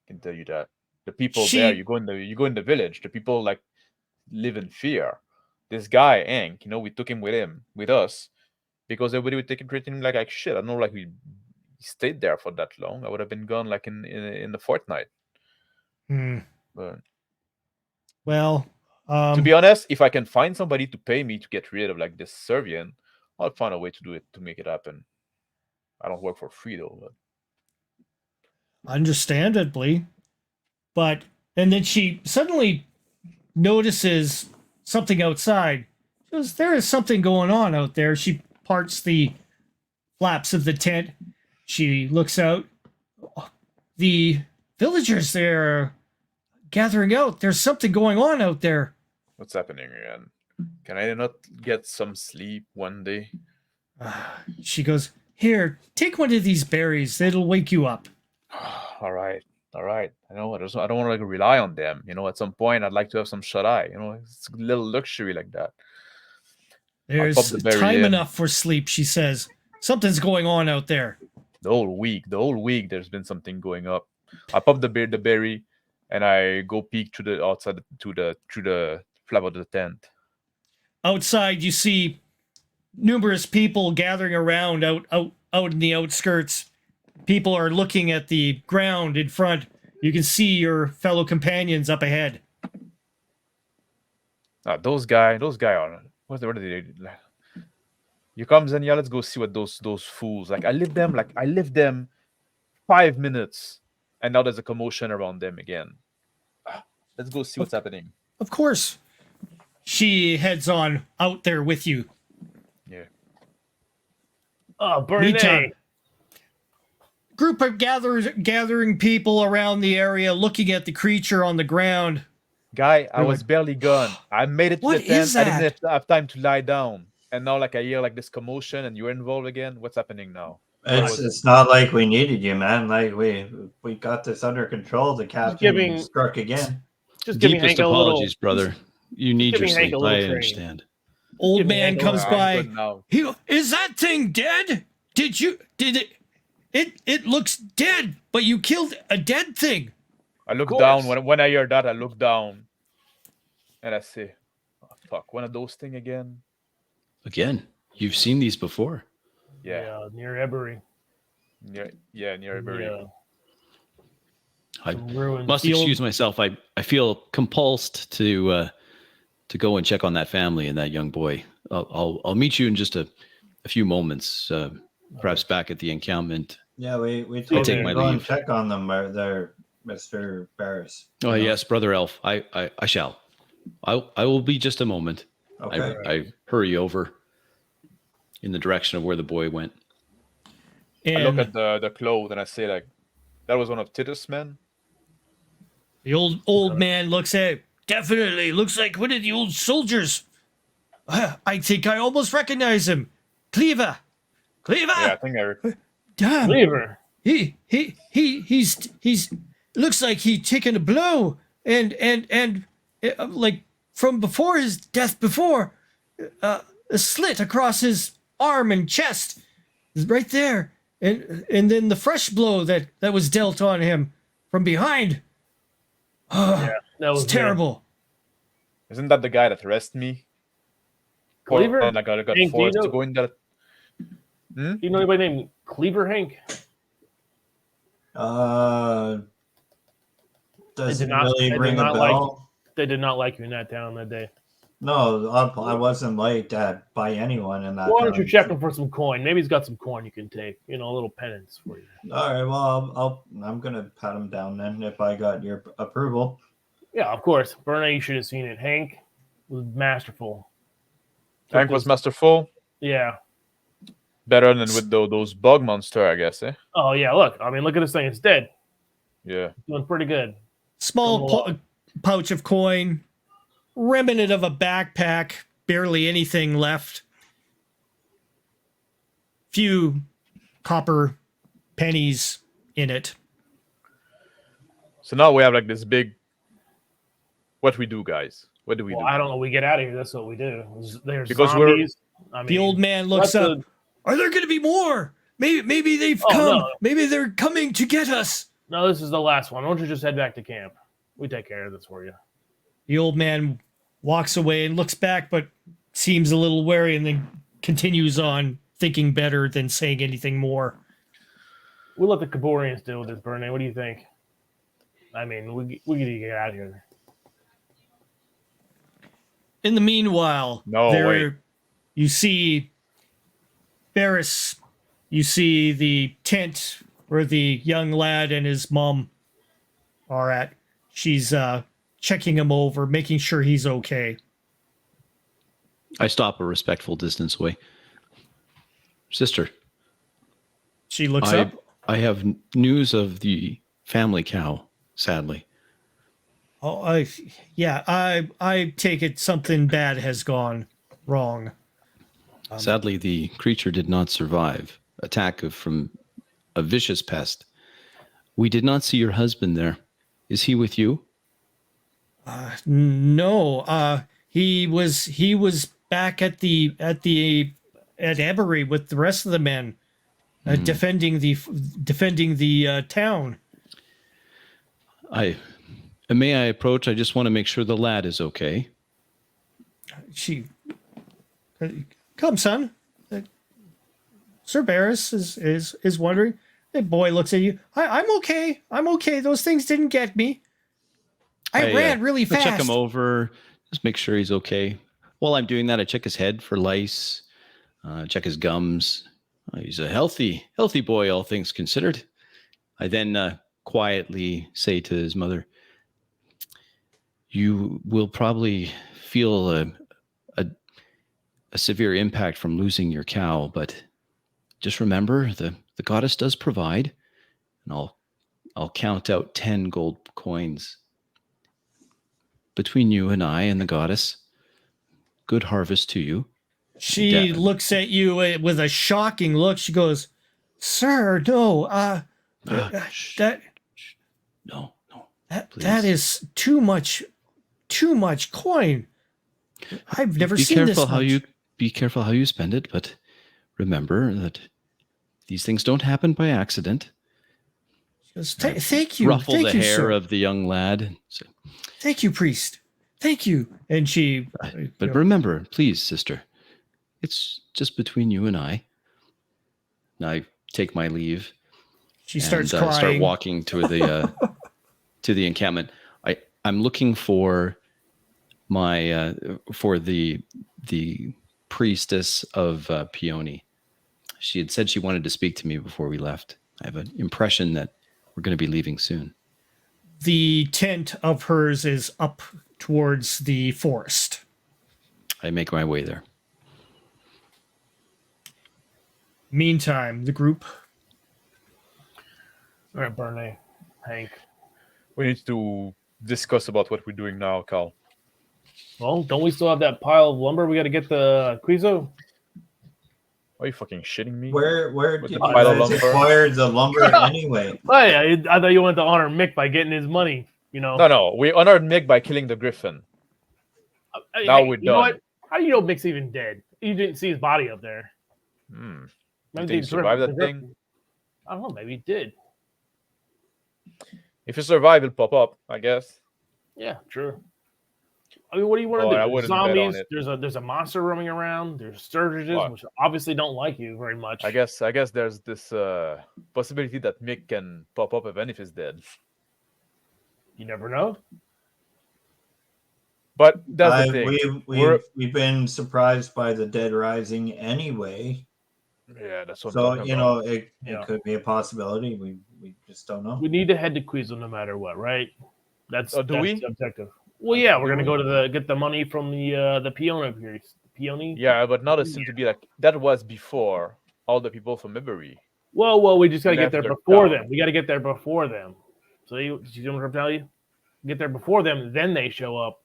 I can tell you that. The people there, you go in the village. The people like live in fear. This guy, Hank, we took him with us, because everybody would treat him like shit. I don't know, like we stayed there for that long. I would have been gone like in the fortnight. But Well, to be honest, if I can find somebody to pay me to get rid of like this Servian, I'll find a way to do it, to make it happen. I don't work for free though. But understandably. And then she suddenly notices something outside. She goes, there is something going on out there. She parts the flaps of the tent. She looks out. The villagers there are gathering out. There's something going on out there. what's happening again? Can I not get some sleep one day? She goes, here, take one of these berries. It'll wake you up. All right. All right. I know. I don't want to like rely on them. At some point, I'd like to have some shut eye. It's a little luxury like that. There's pop the berry time in. enough for sleep, she says. Something's going on out there. The whole week, there's been something going up. I pop the berry, and I go peek to the outside through the flap of the tent. Outside, you see numerous people gathering around out in the outskirts. People are looking at the ground in front. You can see your fellow companions up ahead. Those guys are what are they? You comes in, yeah. Let's go see what those fools like. I lived them 5 minutes, and now there's a commotion around them again. Let's go see what's happening. Of course. She heads on out there with you. Yeah. Oh, Bernie. Meantime, group of gathering people around the area looking at the creature on the ground. Guy, I was barely gone. I made it to What the tent. is that? I didn't have time to lie down. And now, like, I hear like this commotion, and you're involved again. What's happening now? It's not like we needed you, man. Like we got this under control. The captain struck again. Just giving Deepest Hank apologies, brother. You need your giving Hank sleep. a little I training. understand. Old Give me man a comes go. by. Good now. Is that thing dead? Did it looks dead, but you killed a dead thing. I look course. down when I hear that. I look down, and I say, oh, "Fuck, one of those thing again." Again, you've seen these before. Yeah, Near Ebery. near Ebery. Yeah. I Some ruins. must excuse myself. I feel compulsed to go and check on that family and that young boy. I'll meet you in just a few moments, perhaps back at the encampment. Yeah, we told take you my to go and leave. check on them there, Mr. Barris. Oh yes, brother Elf. I shall. I will be just a moment. Okay. I hurry over in the direction of where the boy went. I look And at the clothes and I say, like, that was one of Titus' men. the old man looks at it. Definitely looks like one of the old soldiers. I think I almost recognize him. Cleaver. Yeah, I think Damn. Lever. He's looks like he taken a blow and like from before his death before, a slit across his arm and chest is right there, and then the fresh blow that was dealt on him from behind. Yeah, that was It's terrible. Isn't that the guy that arrested me? Cleaver? And I got Hank, do you forced know- to go in that. Do you know anybody named Cleaver, Hank? Doesn't not- really I did ring a not like- bell. They did not like you in that town that day. No, I wasn't liked by anyone in that. Why don't you town. check him for some coin? Maybe he's got some coin you can take. A little penance for you. All right, well, I'm gonna pat him down then if I got your approval. Yeah, of course. Bernie, you should have seen it. Hank was masterful. Hank was masterful. Yeah. Better than with those bug monster, I guess, eh? Oh, yeah. Look at this thing. It's dead. Yeah. Doing pretty good. Small pouch of coin, remnant of a backpack, barely anything left. Few copper pennies in it. So now we have like this big. What we do, guys? What do we Well, do? I don't know. We get out of here. That's what we do. There's Because zombies. The old man looks up. Are there going to be more? Maybe they've come. no. Maybe they're coming to get us. No, this is the last one. Why don't you just head back to camp? We take care of this for you. The old man walks away and looks back, but seems a little wary, and then continues on, thinking better than saying anything more. We'll let the Caborians deal with this, Bernie. What do you think? I mean, we need to get out of here. In the meanwhile, wait. You see Barris. You see the tent where the young lad and his mom are at. She's checking him over, making sure he's okay. I stop a respectful distance away. Sister, She looks up. I have news of the family cow, sadly. Oh, I take it something bad has gone wrong. Sadly, the creature did not survive. Attack from a vicious pest. We did not see your husband there. Is he with you? No. He was back at Ebery with the rest of the men, defending the town. May I approach? I just want to make sure the lad is okay. Come, son. Sir Barris is wondering. The boy looks at you. I'm okay. I'm okay. Those things didn't get me. I ran really fast. Check him over. Just make sure he's okay. While I'm doing that, I check his head for lice. Check his gums. He's a healthy boy, all things considered. I then quietly say to his mother, "You will probably feel a severe impact from losing your cow, but just remember the goddess does provide." And I'll count out 10 gold coins. Between you and I and the goddess, good harvest to you. She looks at you with a shocking look. She goes, "Sir, no, No. that is too much coin. I've never seen this much." Be careful how you spend it, but remember that these things don't happen by accident. She goes, "Thank you, Ruffle thank the you, hair sir. of the young lad. And say, Thank you, priest. Thank you." And she, but remember, please, sister, it's just between you and I. And I take my leave. She starts crying. Start walking to the to the encampment. I'm looking for my for the priestess of Peony. She had said she wanted to speak to me before we left. I have an impression that we're going to be leaving soon. The tent of hers is up towards the forest. I make my way there. Meantime, the group. All right, Bernie, Hank. We need to discuss about what we're doing now, Carl. Well, don't we still have that pile of lumber we got to get the Cʀᴜsᴅ? Are you fucking shitting me? Where With did the you pile of guys lumber? acquire the lumber anyway? Hey, I thought you wanted to honor Mick by getting his money. You know. No. We honored Mick by killing the Griffon. Now we're You know done. what? How do you know Mick's even dead? You didn't see his body up there. You Maybe think he survived that thing? I don't know. Maybe he did. If you survive, it'll pop up, I guess. Yeah, true. I mean, what do you want to Oh, do? I There's wouldn't bet on zombies. it. There's a monster roaming around. There's sturges, What? which obviously don't like you very much. I guess there's this possibility that Mick can pop up even if he's dead. You never know. But that's the thing. We've been surprised by the dead rising anyway. Yeah, that's what So I'm talking about. it Yeah. could be a possibility. We just don't know. We need to head to Cʀᴜsᴅ no matter what, right? That's do that's we? the objective. Well, yeah, we're gonna go to get the money from the Peony piece. Peony. Yeah, but now it seems to be like that was before all the people from Ebery. Well, we just gotta get Left there their before town. them. We gotta get there before them. So you know what I'm telling you? Get there before them, then they show up.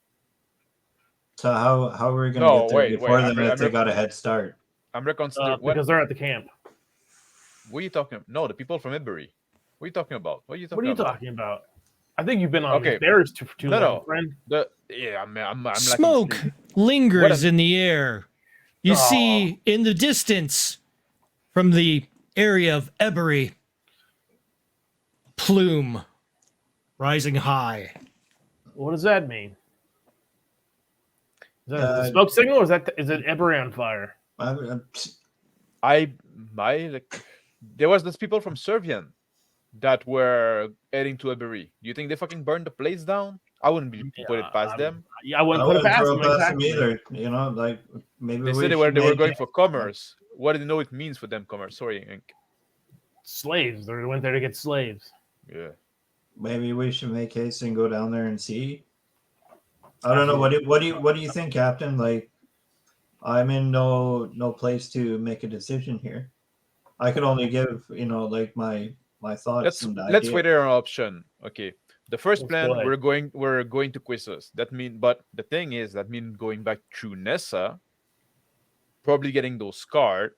So how are we going to No, get there wait, before them I'm if they got a head start? I'm reconsidering. What Because they're at the camp. are you talking about? No, the people from Ebery. What are you talking about? What are you talking about? talking about? I think you've been on Okay. bears too long, No. friend. I'm like Smoke lingers What a- in the air. You see in the distance from the area of Ebery, plume rising high. What does that mean? Is that a Uh, smoke signal, or is it Ebery on fire? There was those people from Servian that were heading to Ebery. Do you think they fucking burned the place down? I wouldn't be put it past them. Yeah, I wouldn't I put it wouldn't past throw them. it past them Exactly. either. You know, like maybe They we said they were should going make for commerce. What do you know it means for them, commerce? Sorry, Hank. Slaves. They went there to get slaves. Yeah. Maybe we should make haste and go down there and see. I don't know. What do you think, Captain? Like, I'm in no place to make a decision here. I could only give like my thoughts. Let's wait our option. Okay. The first Let's plan, go ahead. we're going to Cʀᴜsᴅ. But the thing is, that means going back through Nessa, probably getting those cards,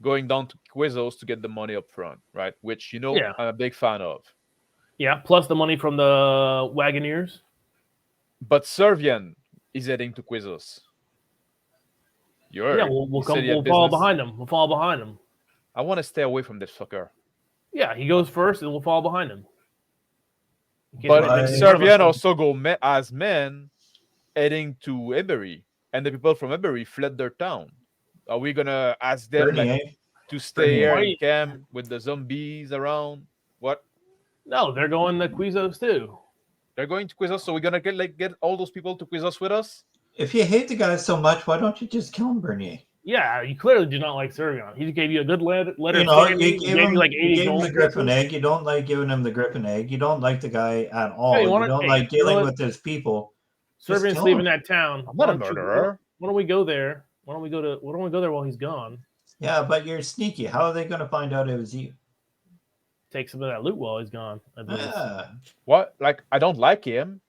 going down to Cʀᴜsᴅ to get the money up front, right? Which Yeah. I'm a big fan of. Yeah, plus the money from the Wagoneers. But Servian is heading to Cʀᴜssos. You heard. Yeah, we'll He said come. he had We'll follow business. behind him. We'll follow behind him. I want to stay away from this fucker. Yeah, he goes first, and we'll follow behind him. But Why- Servian also go as men heading to Ebery, and the people from Ebery fled their town. Are we gonna ask them Bernie, like, eh? to stay here Why- in camp with the zombies around? What? No, they're going to Cʀᴜssos too. They're going to Cʀᴜssos, so we're gonna get all those people to Cʀ�ssos with us? If you hate the guy so much, why don't you just kill him, Bernier? Yeah, you clearly do not like Servion. He gave you a good letter. You know, of you he gave gave him, you like you 80 gave him gold the Griffon pieces. egg. You don't like giving him the Griffon egg. You don't like the guy at all. Hey, you you wanna- don't hey, like you know dealing what? with his people. Just Servion's kill leaving him. that town. I'm Why not a don't you- murderer. Why don't we go there? Why don't we go there while he's gone? Yeah, but you're sneaky. How are they going to find out it was you? Take some of that loot while he's gone. At least. Yeah. What? Like, I don't like him.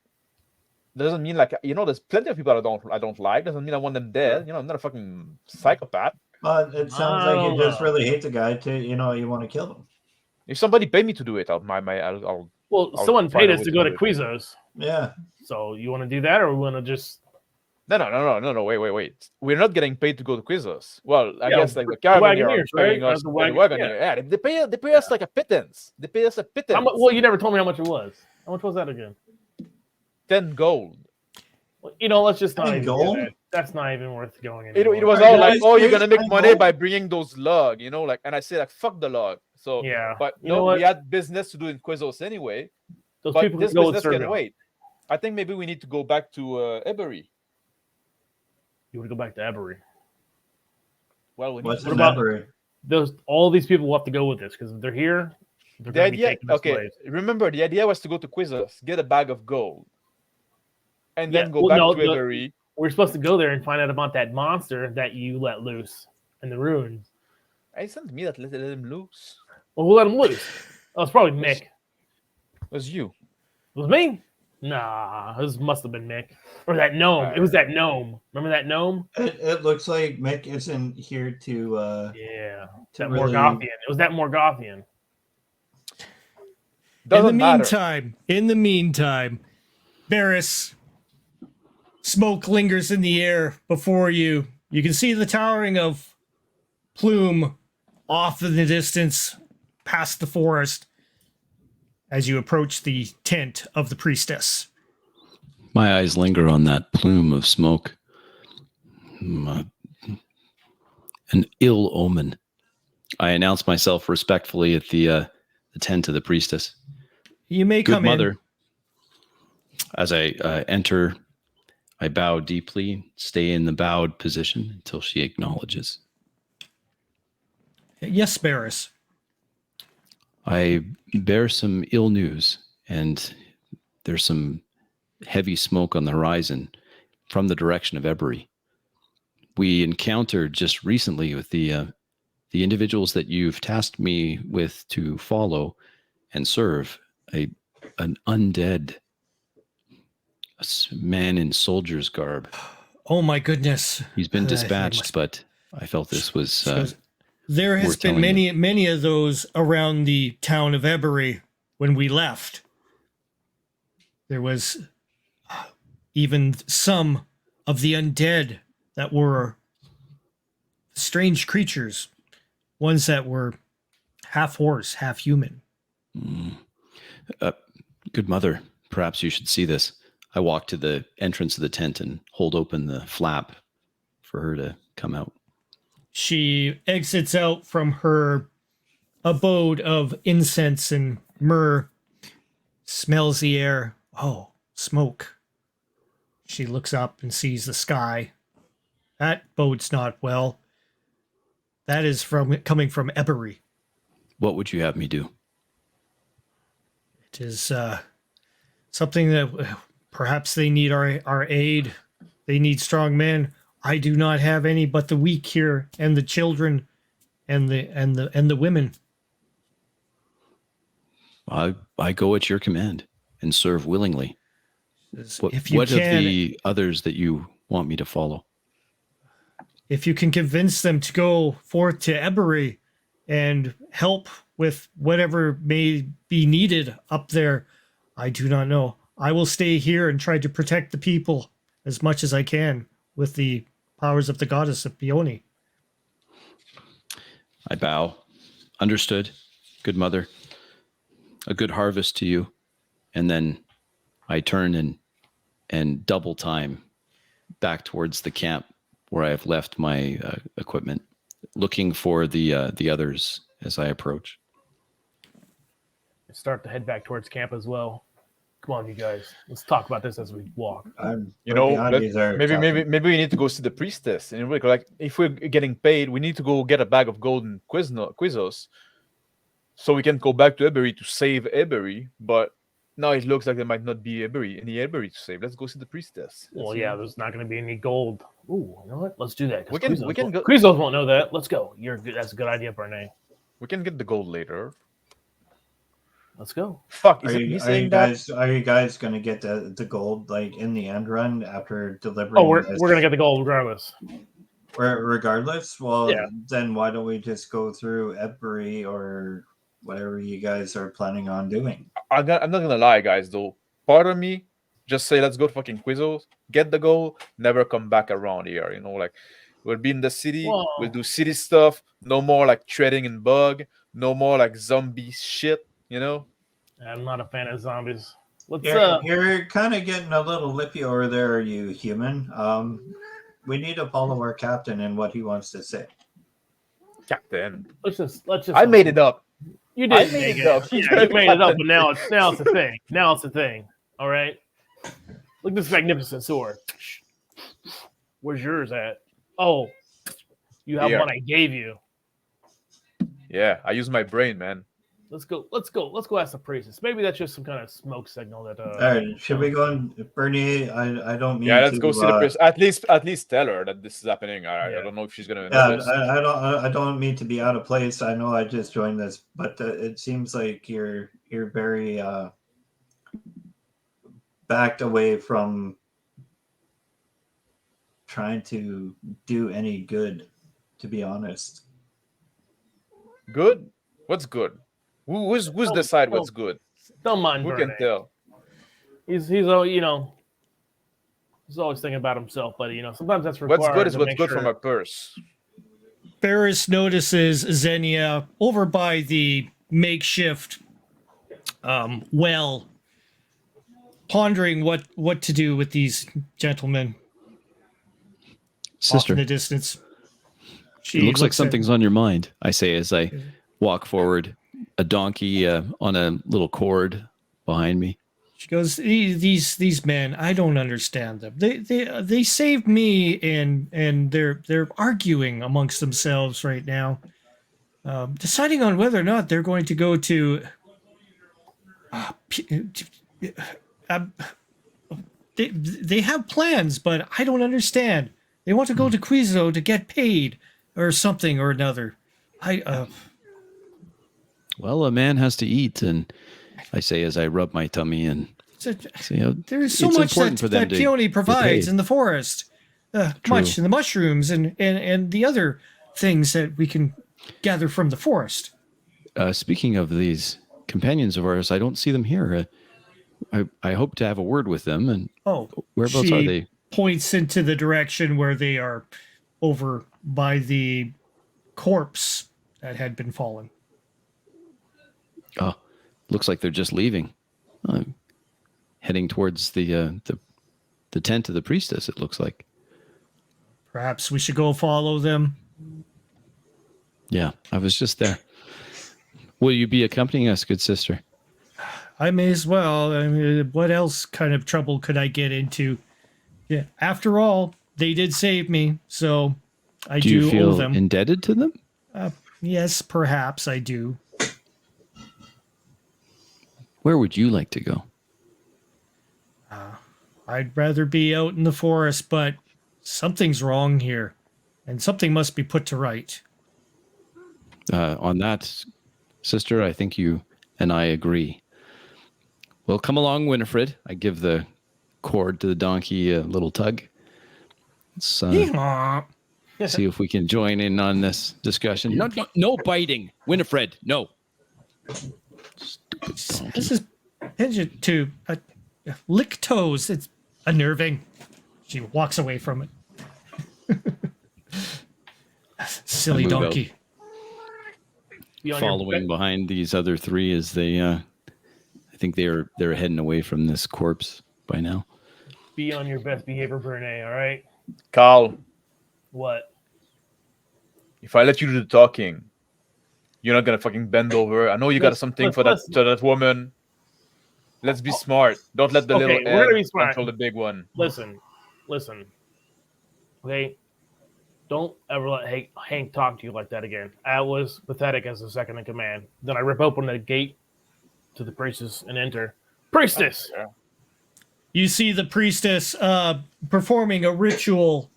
Doesn't mean like, you know, there's plenty of people I don't like. Doesn't mean I want them dead. You know, I'm not a fucking psychopath. But it sounds like you just really hate the guy to, you know, you want to kill him. If somebody pay me to do it, I'll Well, I'll someone find paid a us way to to go do to it. Cʀᴜssos. Yeah. So you want to do that, or we want to just? No, wait. We're not getting paid to go to Cʀᴜssos. Well, I Yeah, guess like the caravan are Wagoneers, paying right? us. The The Wagon- Wagoneer. Yeah, they pay us like a pittance. They pay us a pittance. Well, you never told me how much it was. How much was that again? 10 gold. Well, you know, let's just not 10 even do gold? that. That's not even worth going It anymore. was Alright, all like, guys, oh, you're here's gonna make my money gold. by bringing those log, you know, like, and I say like, fuck the log. So Yeah, but you know no, what? we had business to do in Cʀᴜssos anyway. Those But people this can go with business can Servion. wait. I think maybe we need to go back to Ebery. You want to go back to Ebery? Well, we need What's to in about- Ebery? All these people will have to go with this because if they're here, they're the going to be idea. taking as Okay, slaves. remember the idea was to go to Cʀ�ssos, get a bag of gold, and then Yeah, go well, back no, to Ebery. We're supposed to go there and find out about that monster that you let loose in the ruins. It's not me that let him loose. Well, who let him loose? Oh, it's probably Mick. It was you. It was me? Nah, this must have been Mick. Or that gnome. It was that gnome. Remember that gnome? It looks like Mick isn't here to Yeah. to That really- Morgothian. It was that Morgothian. Doesn't matter. In the meantime, Barris, smoke lingers in the air before you. You can see the towering of Plume off in the distance, past the forest, as you approach the tent of the priestess. My eyes linger on that plume of smoke. An ill omen. I announce myself respectfully at the tent of the priestess. You may Good come mother. As I enter, I bow deeply, stay in the bowed position until she acknowledges. in. Yes, Barris. I bear some ill news, and there's some heavy smoke on the horizon from the direction of Ebery. We encountered just recently with the individuals that you've tasked me with to follow and serve an undead man in soldier's garb. Oh my goodness. He's been I dispatched, must- but I felt this was Because there has worth been telling many of those around the town of Ebery when we left. There was even some of the undead that were strange creatures, ones that were half horse, half human. good mother. Perhaps you should see this. I walk to the entrance of the tent and hold open the flap for her to come out. She exits out from her abode of incense and myrrh, smells the air. Oh, smoke. She looks up and sees the sky. That bodes not well. That is coming from Ebery. What would you have me do? It is something that perhaps they need our aid. They need strong men. I do not have any but the weak here, and the children, and the women. I go at your command and serve willingly. What, If you what can, of the others that you want me to follow? if you can convince them to go forth to Ebery and help with whatever may be needed up there. I do not know. I will stay here and try to protect the people as much as I can with the powers of the goddess of Peony. I bow. Understood. Good mother. A good harvest to you. And then I turn and double time back towards the camp where I have left my equipment, looking for the others as I approach. Start to head back towards camp as well. Come on, you guys. Let's talk about this as we walk. You know, maybe we need to go see the priestess. And like, if we're getting paid, we need to go get a bag of golden Cʀᴜsᴜᴇs, so we can go back to Ebery to save Ebery. But now it looks like there might not be any Ebery to save. Let's go see the priestess. Well, yeah, there's not going to be any gold. Ooh, you know what? Let's do that. We can go. Cʀᴜsᴜᴜs won't know that. Let's go. That's a good idea, Bernay. We can get the gold later. Let's go. Fuck, Are you guys going to get the gold like in the end run after delivering? Oh, we're going to get the gold regardless. Regardless? Well, Yeah. Then why don't we just go through Ebery or whatever you guys are planning on doing? I'm not gonna lie, guys. Though, part of me just say let's go to fucking Cʀᴜsᴜᴜs, get the gold, never come back around here. You know, like we'll be in the city, Whoa. we'll do city stuff. No more like treading in bug. No more like zombie shit. You know. I'm not a fan of zombies. You're kind of getting a little lippy over there, you human. We need to follow our captain and what he wants to say. Captain. Let's just. I made it up. You did. I made it up. Yeah, you made it up, but now it's a thing. Now it's a thing. All right. Look at this magnificent sword. Where's yours at? Oh, you have Here. one I gave you. Yeah, I use my brain, man. Let's go ask the priestess. Maybe that's just some kind of smoke signal that. All right, should we go and Bernie? I don't mean. Yeah, let's go see the priest. At least tell her that this is happening. I don't know if she's gonna. Yeah, notice. I don't mean to be out of place. I know I just joined this, but it seems like you're very backed away from trying to do any good. To be honest, Good. What's good? Who's decide what's good? Don't mind Who Bernay. can tell? He's you know, he's always thinking about himself, but you know, sometimes that's required. What's good is to what's make good sure. from our purse. Barris notices Xenia over by the makeshift well, pondering what to do with these gentlemen off Sister, in the distance. it looks like looks at- something's on your mind, I say as I walk forward, a donkey on a little cord behind me. She goes, these men, I don't understand them. They saved me, and they're arguing amongst themselves right now, deciding on whether or not they're going to go to. They have plans, but I don't understand. They want to go to Cʀᴜsᴜ to get paid or something or another. Well, a man has to eat, and I say as I rub my tummy and say, there is so it's much important that, for them that to Peony get provides paid. in the forest. Much in the mushrooms and the other things that we can gather from the forest. Speaking of these companions of ours, I don't see them here. I hope to have a word with them. And whereabouts she are they? Points into the direction where they are over by the corpse that had been fallen. Oh, looks like they're just leaving. Heading towards the tent of the priestess, it looks like. Perhaps we should go follow them. Yeah, I was just there. Will you be accompanying us, good sister? I may as well. I mean, what else kind of trouble could I get into? Yeah. After all, they did save me, so I Do you owe feel them. indebted to them? Yes, perhaps I do. Where would you like to go? I'd rather be out in the forest, but something's wrong here, and something must be put to right. On that, sister, I think you and I agree. Well, come along, Winifred. I give the cord to the donkey a little tug. Let's Yeehaw. see if we can join in on this discussion. No biting. Winifred, no. This is pigeon to lick toes. It's unnerving. She walks away from it. Silly move out. donkey. Be on your Following behind these other three as they, I think they're heading away from this corpse by now. Be on your best behavior, Bernay, all right? Carl, What? if I let you do the talking, you're not gonna fucking bend over. I know you got something for that woman. Let's be smart. Don't let the Okay, little we're gonna be egg smart. control the big one. Listen. Okay? Don't ever let Hank talk to you like that again. I was pathetic as a second in command. Then I rip open the gate to the priestess and enter. Priestess! You see the priestess performing a ritual.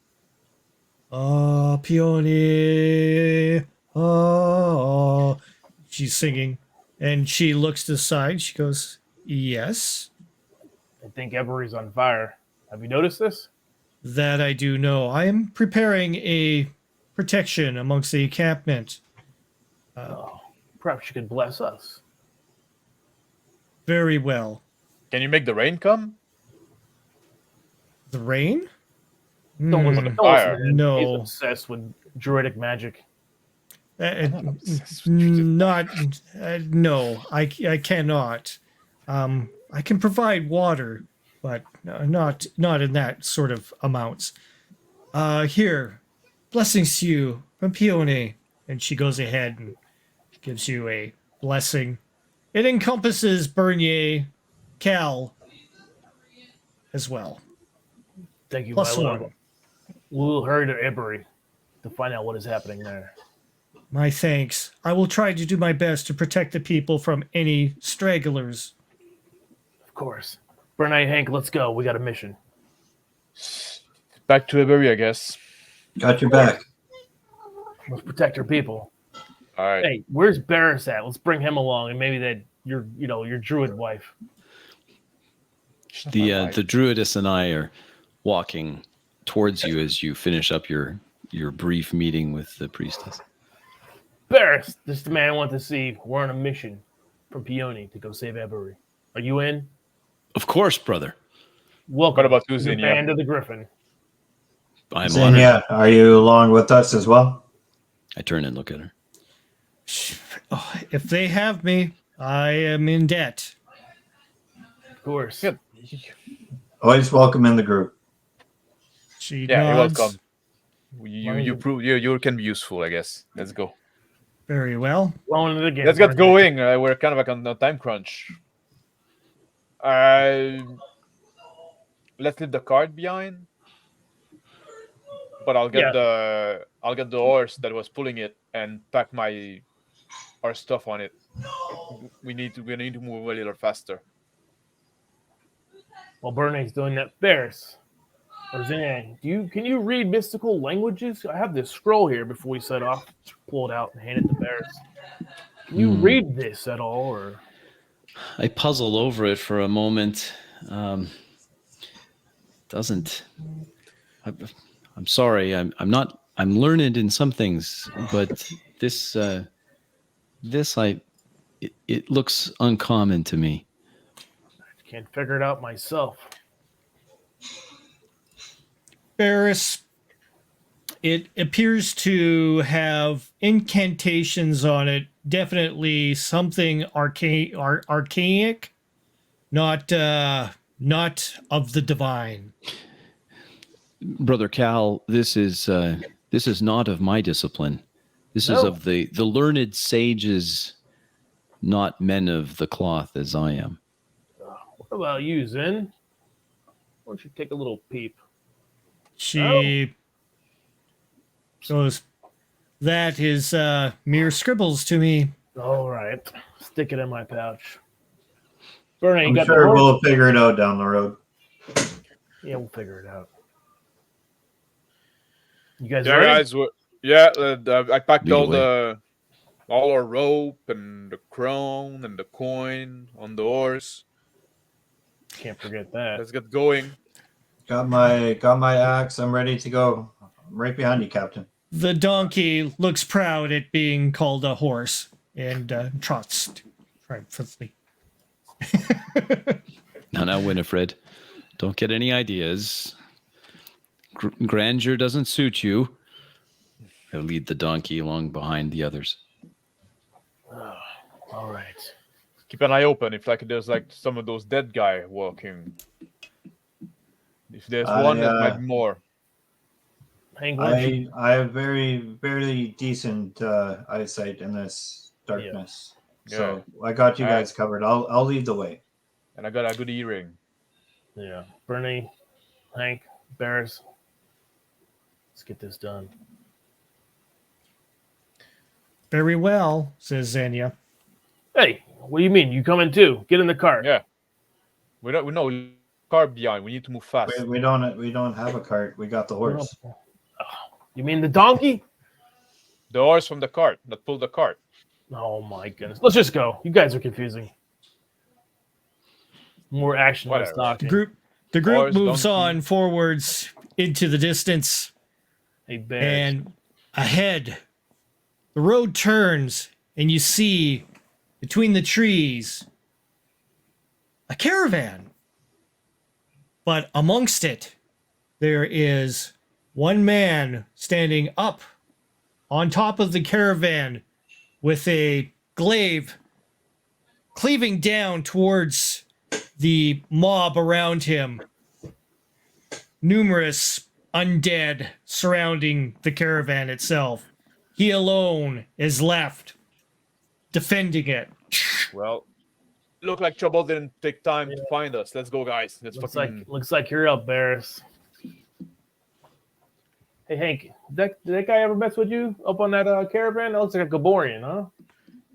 Peony. She's singing. And she looks to the side. She goes, yes. I think Ebery's on fire. Have you noticed this? That I do know. I am preparing a protection amongst the encampment. Perhaps you could bless us. Very well. Can you make the rain come? The rain? Don't listen, Hmm. don't listen to him. No. He's obsessed with druidic magic. No, I cannot. I can provide water, but not in that sort of amounts. Here, blessings to you from Peony. And she goes ahead and gives you a blessing. It encompasses Bernier, Cal, as well. Thank you, Plus my lord. one. We'll hurry to Ebery to find out what is happening there. My thanks. I will try to do my best to protect the people from any stragglers. Of course. Bernay, Hank, let's go. We got a mission. Back to Ebery, I guess. Got your back. Let's protect our people. All right. Hey, where's Barris at? Let's bring him along, and maybe that your druid wife. The druidess and I are walking towards you as you finish up your brief meeting with the priestess. Barris, this is the man I want to see. We're on a mission from Peony to go save Ebery. Are you in? Of course, brother. Welcome. What about to you, the Xenia? band of the Griffin. I'm honored. Xenia, are you along with us as well? I turn and look at her. Oh, if they have me, I am in debt. Of course. Yeah. Always welcome in the group. She Yeah, you're nods. welcome. You prove you can be useful, I guess. Let's go. Very well. Rolling it again. Let's get Bernay. going. We're kind of like on a time crunch. Let's leave the cart behind. But I'll get the horse that was pulling it and pack our stuff on it. We need to move a little faster. While Bernay's doing that, Barris, or Xenia, can you read mystical languages? I have this scroll here before we set off. Pull it out and hand it to Barris. Can you read this at all, or? I puzzle over it for a moment. Doesn't. I'm sorry. I'm not. I'm learned in some things, but this it looks uncommon to me. Can't figure it out myself. Barris, it appears to have incantations on it. Definitely something archaic, not of the divine. Brother Cal, this is not of my discipline. This is No. of the learned sages, not men of the cloth as I am. What about you, Zen? Why don't you take a little peep? She goes, that is mere scribbles to me. All right. Stick it in my pouch. Bernay, you I'm got sure the horse? we'll figure it out down the road. Yeah, we'll figure it out. You guys Yeah, ready? guys. I packed Lead all our rope and the crown and the coin on the horse. Can't forget that. Let's get going. Got my axe. I'm ready to go. I'm right behind you, Captain. The donkey looks proud at being called a horse and trots triumphantly. Now, Winifred, don't get any ideas. Grandeur doesn't suit you. He'll lead the donkey along behind the others. All right. Keep an eye open if there's some of those dead guy walking. If there's one, there might be more. Hank, why don't you- I have very decent eyesight in this darkness. Yeah. So I got you guys covered. I'll lead the way. And I got a good earring. Yeah. Bernie, Hank, Barris. Let's get this done. Very well, says Xenia. Hey, what do you mean? You coming too? Get in the car. Yeah. We know car behind. We need to move fast. We don't have a cart. We got the horse. You mean the donkey? The horse from the cart that pulled the cart. Oh my goodness. Let's just go. You guys are confusing. More action than Whatever. talking. The group Horse, moves donkey. on forwards into the distance, Hey, Bears. and ahead, the road turns, and you see between the trees a caravan. But amongst it, there is one man standing up on top of the caravan with a glaive cleaving down towards the mob around him. Numerous undead surrounding the caravan itself. He alone is left defending it. Well, look like trouble didn't take time to find us. Let's go, guys. Looks like you're up, Barris. Hey, Hank, did that guy ever mess with you up on that caravan? That looks like a Gaborian, huh?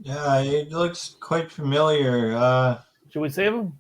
Yeah, it looks quite familiar. Should we save him?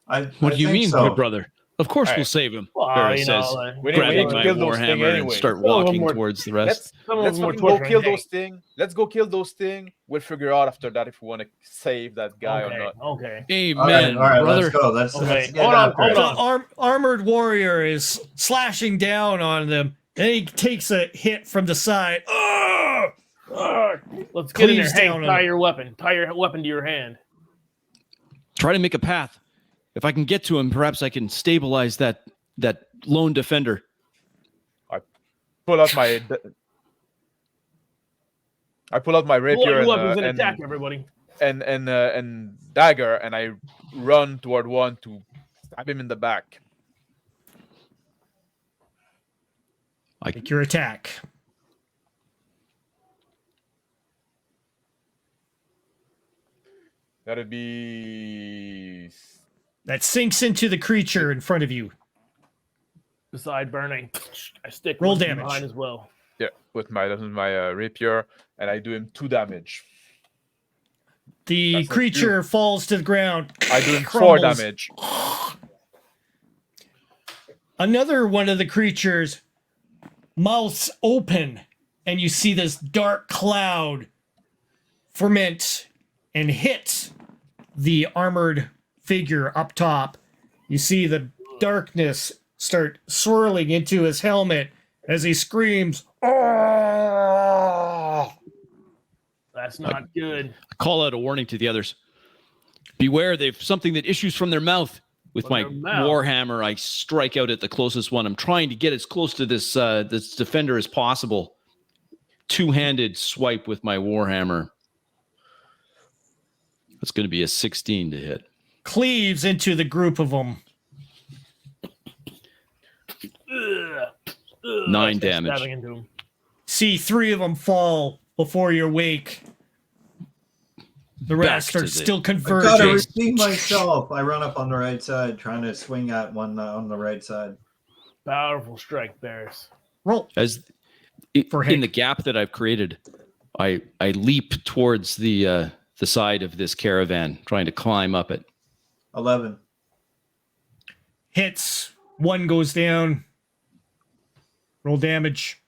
What do you mean, so. good brother? Of course All we'll right. save him. Well, Barris you know, says, we grabbing need to my kill those thing warhammer anyway. and start Some of them walking were- towards the rest. Let's more fucking go torturing kill Hank. those thing. Let's go kill those thing. We'll figure out after that if we want to save that guy Okay, or not. okay. Amen, All right, brother. let's go. Let's Okay, get hold on, after hold it. on. The armored warrior is slashing down on them. Then he takes a hit from the side. Ugh! Ugh! Let's get in there. Cleaves Hank, down on tie him. your weapon. Tie your weapon to your hand. Try to make a path. If I can get to him, perhaps I can stabilize that lone defender. Pull out my rapier Pull out your weapons and and, attack everybody. and dagger, and I run toward one to stab him in the back. Make your attack. That'd be That sinks into the creature in front of you. Beside burning, I stick Roll one from damage. behind as well. with my rapier, and I do him 2 damage. The That's not creature falls to the ground. I do him 4 crumbles. damage. Another one of the creatures mouths open, and you see this dark cloud ferment and hit the armored figure up top. You see the darkness start swirling into his helmet as he screams, "Oh!" That's not good. I call out a warning to the others. Beware, they've something that issues from their mouth. With From my their mouth. warhammer, I strike out at the closest one. I'm trying to get as close to this defender as possible. Two-handed swipe with my warhammer. That's going to be a 16 to hit. Cleaves into the group of them. Ugh. 9 I start damage. stabbing into him. See 3 of them fall before your wake. The rest Back are to the- still I gotta converging. redeem myself. I run up on the right side, trying to swing at one on the right side. Powerful strike, Bears. Roll. As For in Hank. the gap that I've created, I leap towards the side of this caravan, trying to climb up it. 11. Hits. 1 goes down. Roll damage.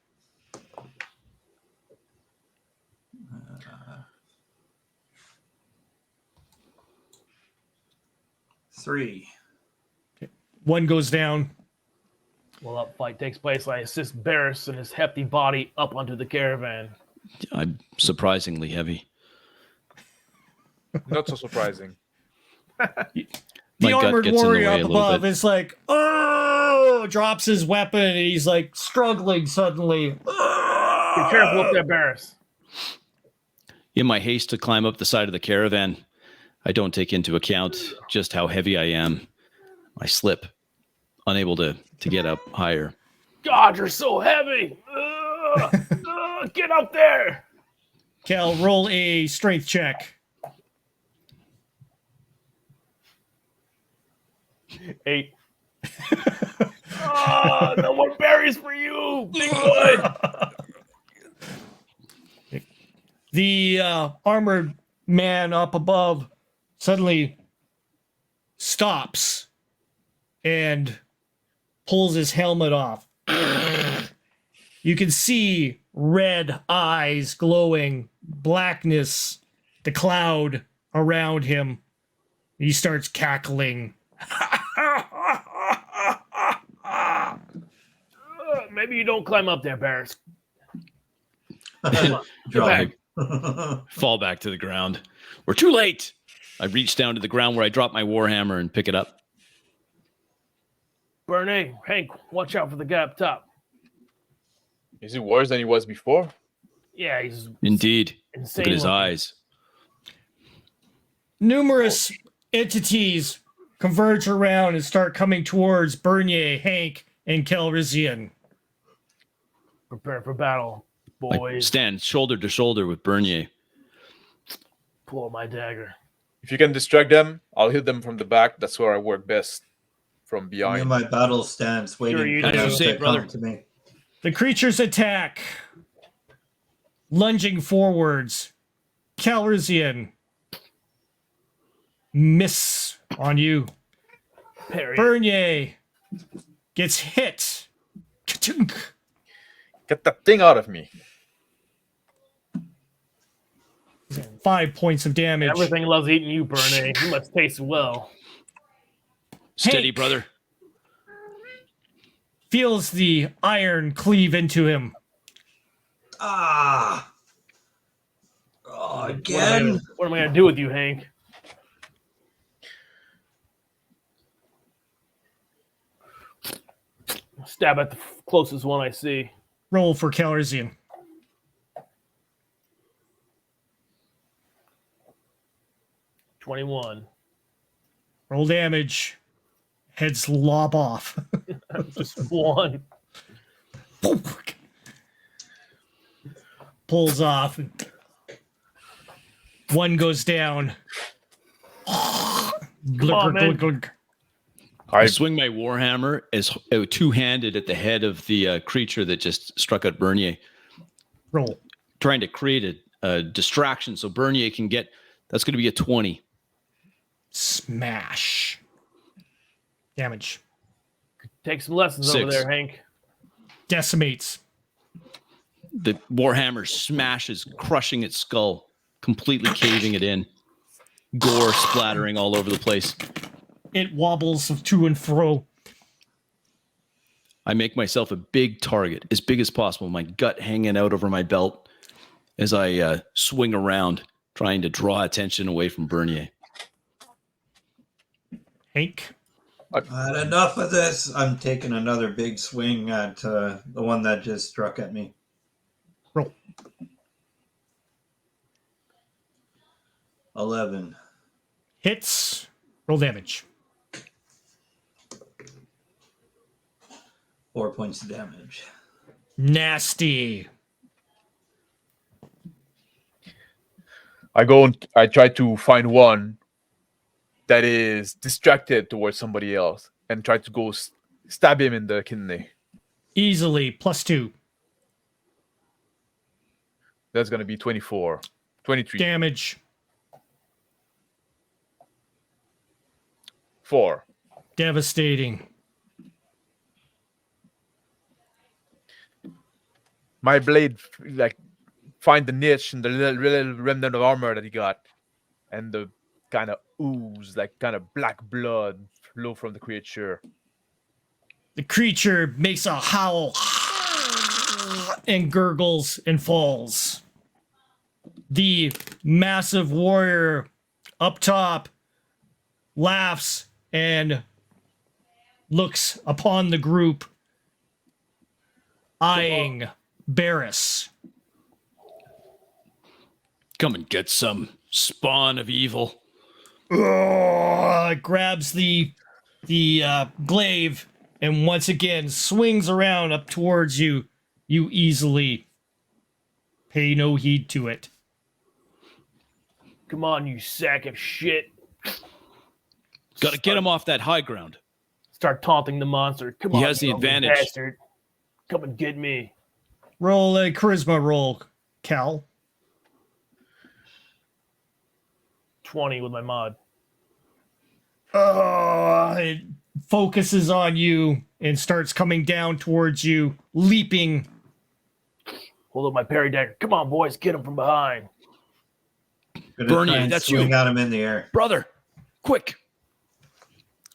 3. 1 goes down. While that fight takes place, I assist Barris and his hefty body up onto the caravan. I'm surprisingly heavy. Not so surprising. The My gut armored gets in the warrior way up a little above bit. is like, oh, drops his weapon and he's like struggling suddenly. Be careful up there, Barris. In my haste to climb up the side of the caravan, I don't take into account just how heavy I am. I slip, unable to get up higher. God, you're so heavy. Get up there. Cal, roll a strength check. 8. No more berries for you, big boy. The armored man up above suddenly stops and pulls his helmet off. You can see red eyes glowing, blackness, the cloud around him. He starts cackling. Maybe you don't climb up there, Barris. Drop. Fall back to the ground. We're too late. I reach down to the ground where I drop my warhammer and pick it up. Bernie, Hank, watch out for the guy up top. Is he worse than he was before? Yeah, he's Indeed. insane. Look at his looking. eyes. Numerous entities converge around and start coming towards Bernier, Hank, and Calrissian. Prepare for battle, I boys. stand shoulder to shoulder with Bernier. Pull my dagger. If you can distract them, I'll hit them from the back. That's where I work best. From I'm in behind. my battle stance, waiting you for do. them As you say, to brother. come to me. The creatures attack, lunging forwards. Calrissian, miss on you. Parry. Bernier gets hit. Ka-chunk. Get that thing out of me. 5 points of damage. Everything loves eating you, Bernie. You must taste well. Steady, Hank. brother. Feels the iron cleave into him. Ah! Oh, again? What am I gonna do with you, Hank? Stab at the closest one I see. Roll for Calrissian. $21. Roll damage. Heads lob off. Just one. Pulls off. One goes down. on, man. I swing my warhammer as two-handed at the head of the creature that just struck at Bernier, Roll. trying to create a distraction so Bernier can get. That's going to be a 20. Smash. Damage. Take some lessons over 6. there, Hank. Decimates. The warhammer smashes, crushing its skull, completely caving it in. Gore splattering all over the place. It wobbles to and fro. I make myself a big target, as big as possible, my gut hanging out over my belt as I swing around, trying to draw attention away from Bernier. Hank. I had enough of this. I'm taking another big swing at the one that just struck at me. Roll. 11. Hits. Roll damage. 4 points of damage. Nasty. I go and I try to find one that is distracted towards somebody else and try to go stab him in the kidney. Easily. +2. That's going to be 24. 23. Damage. 4. Devastating. My blade find the niche and the little remnant of armor that he got, and the kind of ooze, kind of black blood flow from the creature. The creature makes a howl and gurgles and falls. The massive warrior up top laughs and looks upon the group, eyeing Barris. Come and get some, spawn of evil. Grabs the glaive and once again swings around up towards you. You easily pay no heed to it. Come on, you sack of shit. Got to get him off that high ground. Start taunting the monster. Come on, He has the you ugly advantage. bastard. Come and get me. Roll a charisma roll, Cal. 20 with my mod. It focuses on you and starts coming down towards you, leaping. Hold up my parry dagger. Come on, boys, get him from behind. Gonna Bernie, try and that's swing you. at him in the air. Brother, quick.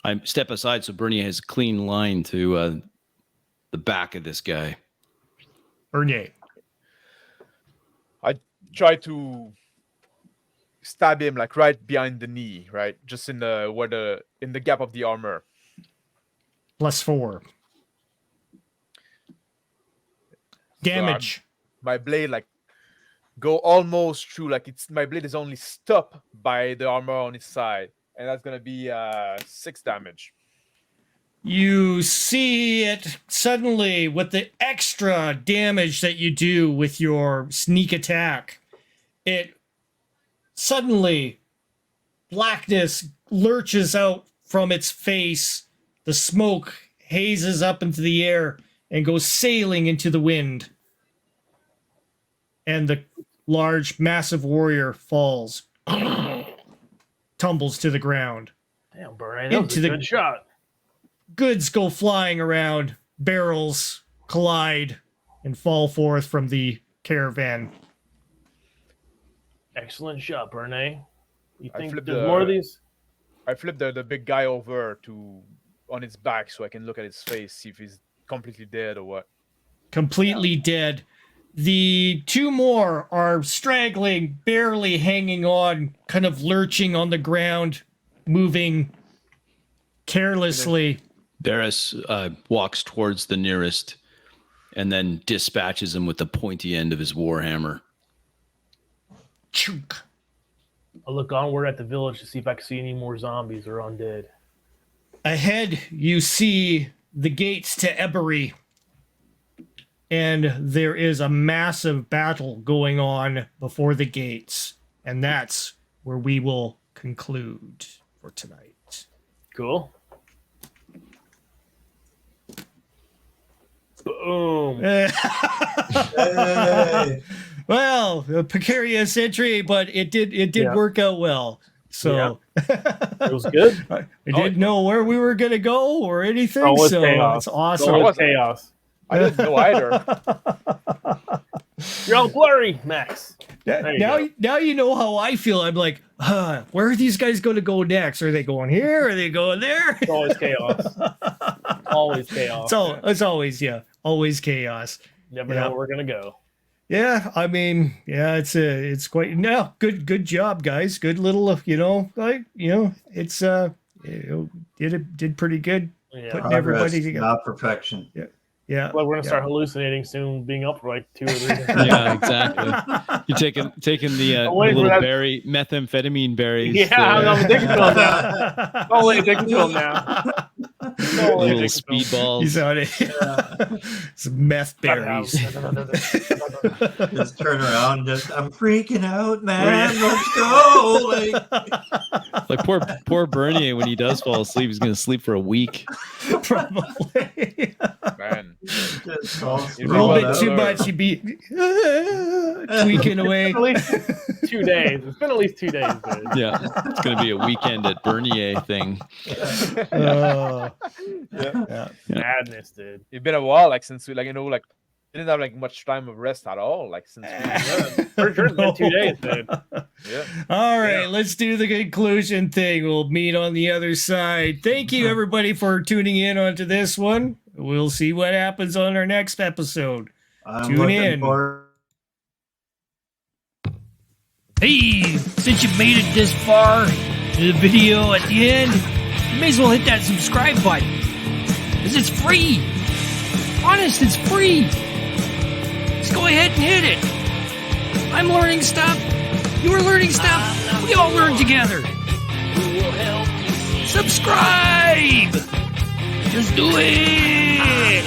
I step aside so Bernie has a clean line to the back of this guy. Bernier. I try to stab him like right behind the knee, right? Just in the gap of the armor. +4. Damage. My blade like go almost through, like my blade is only stopped by the armor on its side, and that's gonna be 6 damage. You see it suddenly with the extra damage that you do with your sneak attack. It suddenly, blackness lurches out from its face. The smoke hazes up into the air and goes sailing into the wind. And the large, massive warrior falls, tumbles to the ground. Damn, Bernie, that was Into a the- good shot. Goods go flying around, barrels collide and fall forth from the caravan. Excellent shot, Bernie. You I think flipped there's the- more of these? I flip the big guy over on his back so I can look at his face, see if he's completely dead or what. Completely dead. The 2 more are straggling, barely hanging on, kind of lurching on the ground, moving carelessly. Barris walks towards the nearest and then dispatches him with the pointy end of his warhammer. Chunk. I'll look onward at the village to see if I can see any more zombies or undead. Ahead, you see the gates to Ebery, and there is a massive battle going on before the gates, and that's where we will conclude for tonight. Cool. Boom. Hey. Well, a precarious entry, but it did Yeah. work out well. So It was good. I didn't know where we were gonna go or anything. Oh, it's so chaos. it's awesome. It was wasn't- chaos. I didn't know either. You're all blurry, Max. There you go. Now you know how I feel. I'm like, where are these guys going to go next? Are they going here? Are they going there? It's always chaos. Always chaos. So it's always always chaos. Never yeah. know where we're gonna go. Yeah, I mean, yeah, it's quite good job, guys. Good little, it's did pretty good Yeah. putting everybody Progress, together. not perfection. Yeah, Well, we're gonna yeah. start hallucinating soon, being up for like 2 or 3 days. Yeah, exactly. You're taking the I'm waiting for little that- berry, methamphetamine berries. Yeah, I'm addicted to them now. Totally addicted to them now. Totally little addicted to 'em. speedballs. He's on it. Some meth berries. Just turn around. I'm freaking out, man. Let's go. Like poor Bernier, when he does fall asleep, he's gonna sleep for a week. Probably. Man. Just all A You'd little Well, bit too no. much. He'd be tweaking away. At least 2 days. It's been at least 2 days, dude. Yeah, it's gonna be a weekend at Bernier thing. Yeah. Madness, dude. It's been a while, like since we didn't have like much time of rest at all, like since For sure, it's been 2 days, dude. yeah. All right, let's do the conclusion thing. We'll meet on the other side. Thank you, everybody, for tuning in onto this one. We'll see what happens on our next episode. I'm Tune looking in. forward Hey, since you made it this far in the video at the end, you may as well hit that subscribe button. Because it's free. Honest, it's free. Just go ahead and hit it. I'm learning stuff. You're learning stuff. We all learn together. Subscribe. Just do it.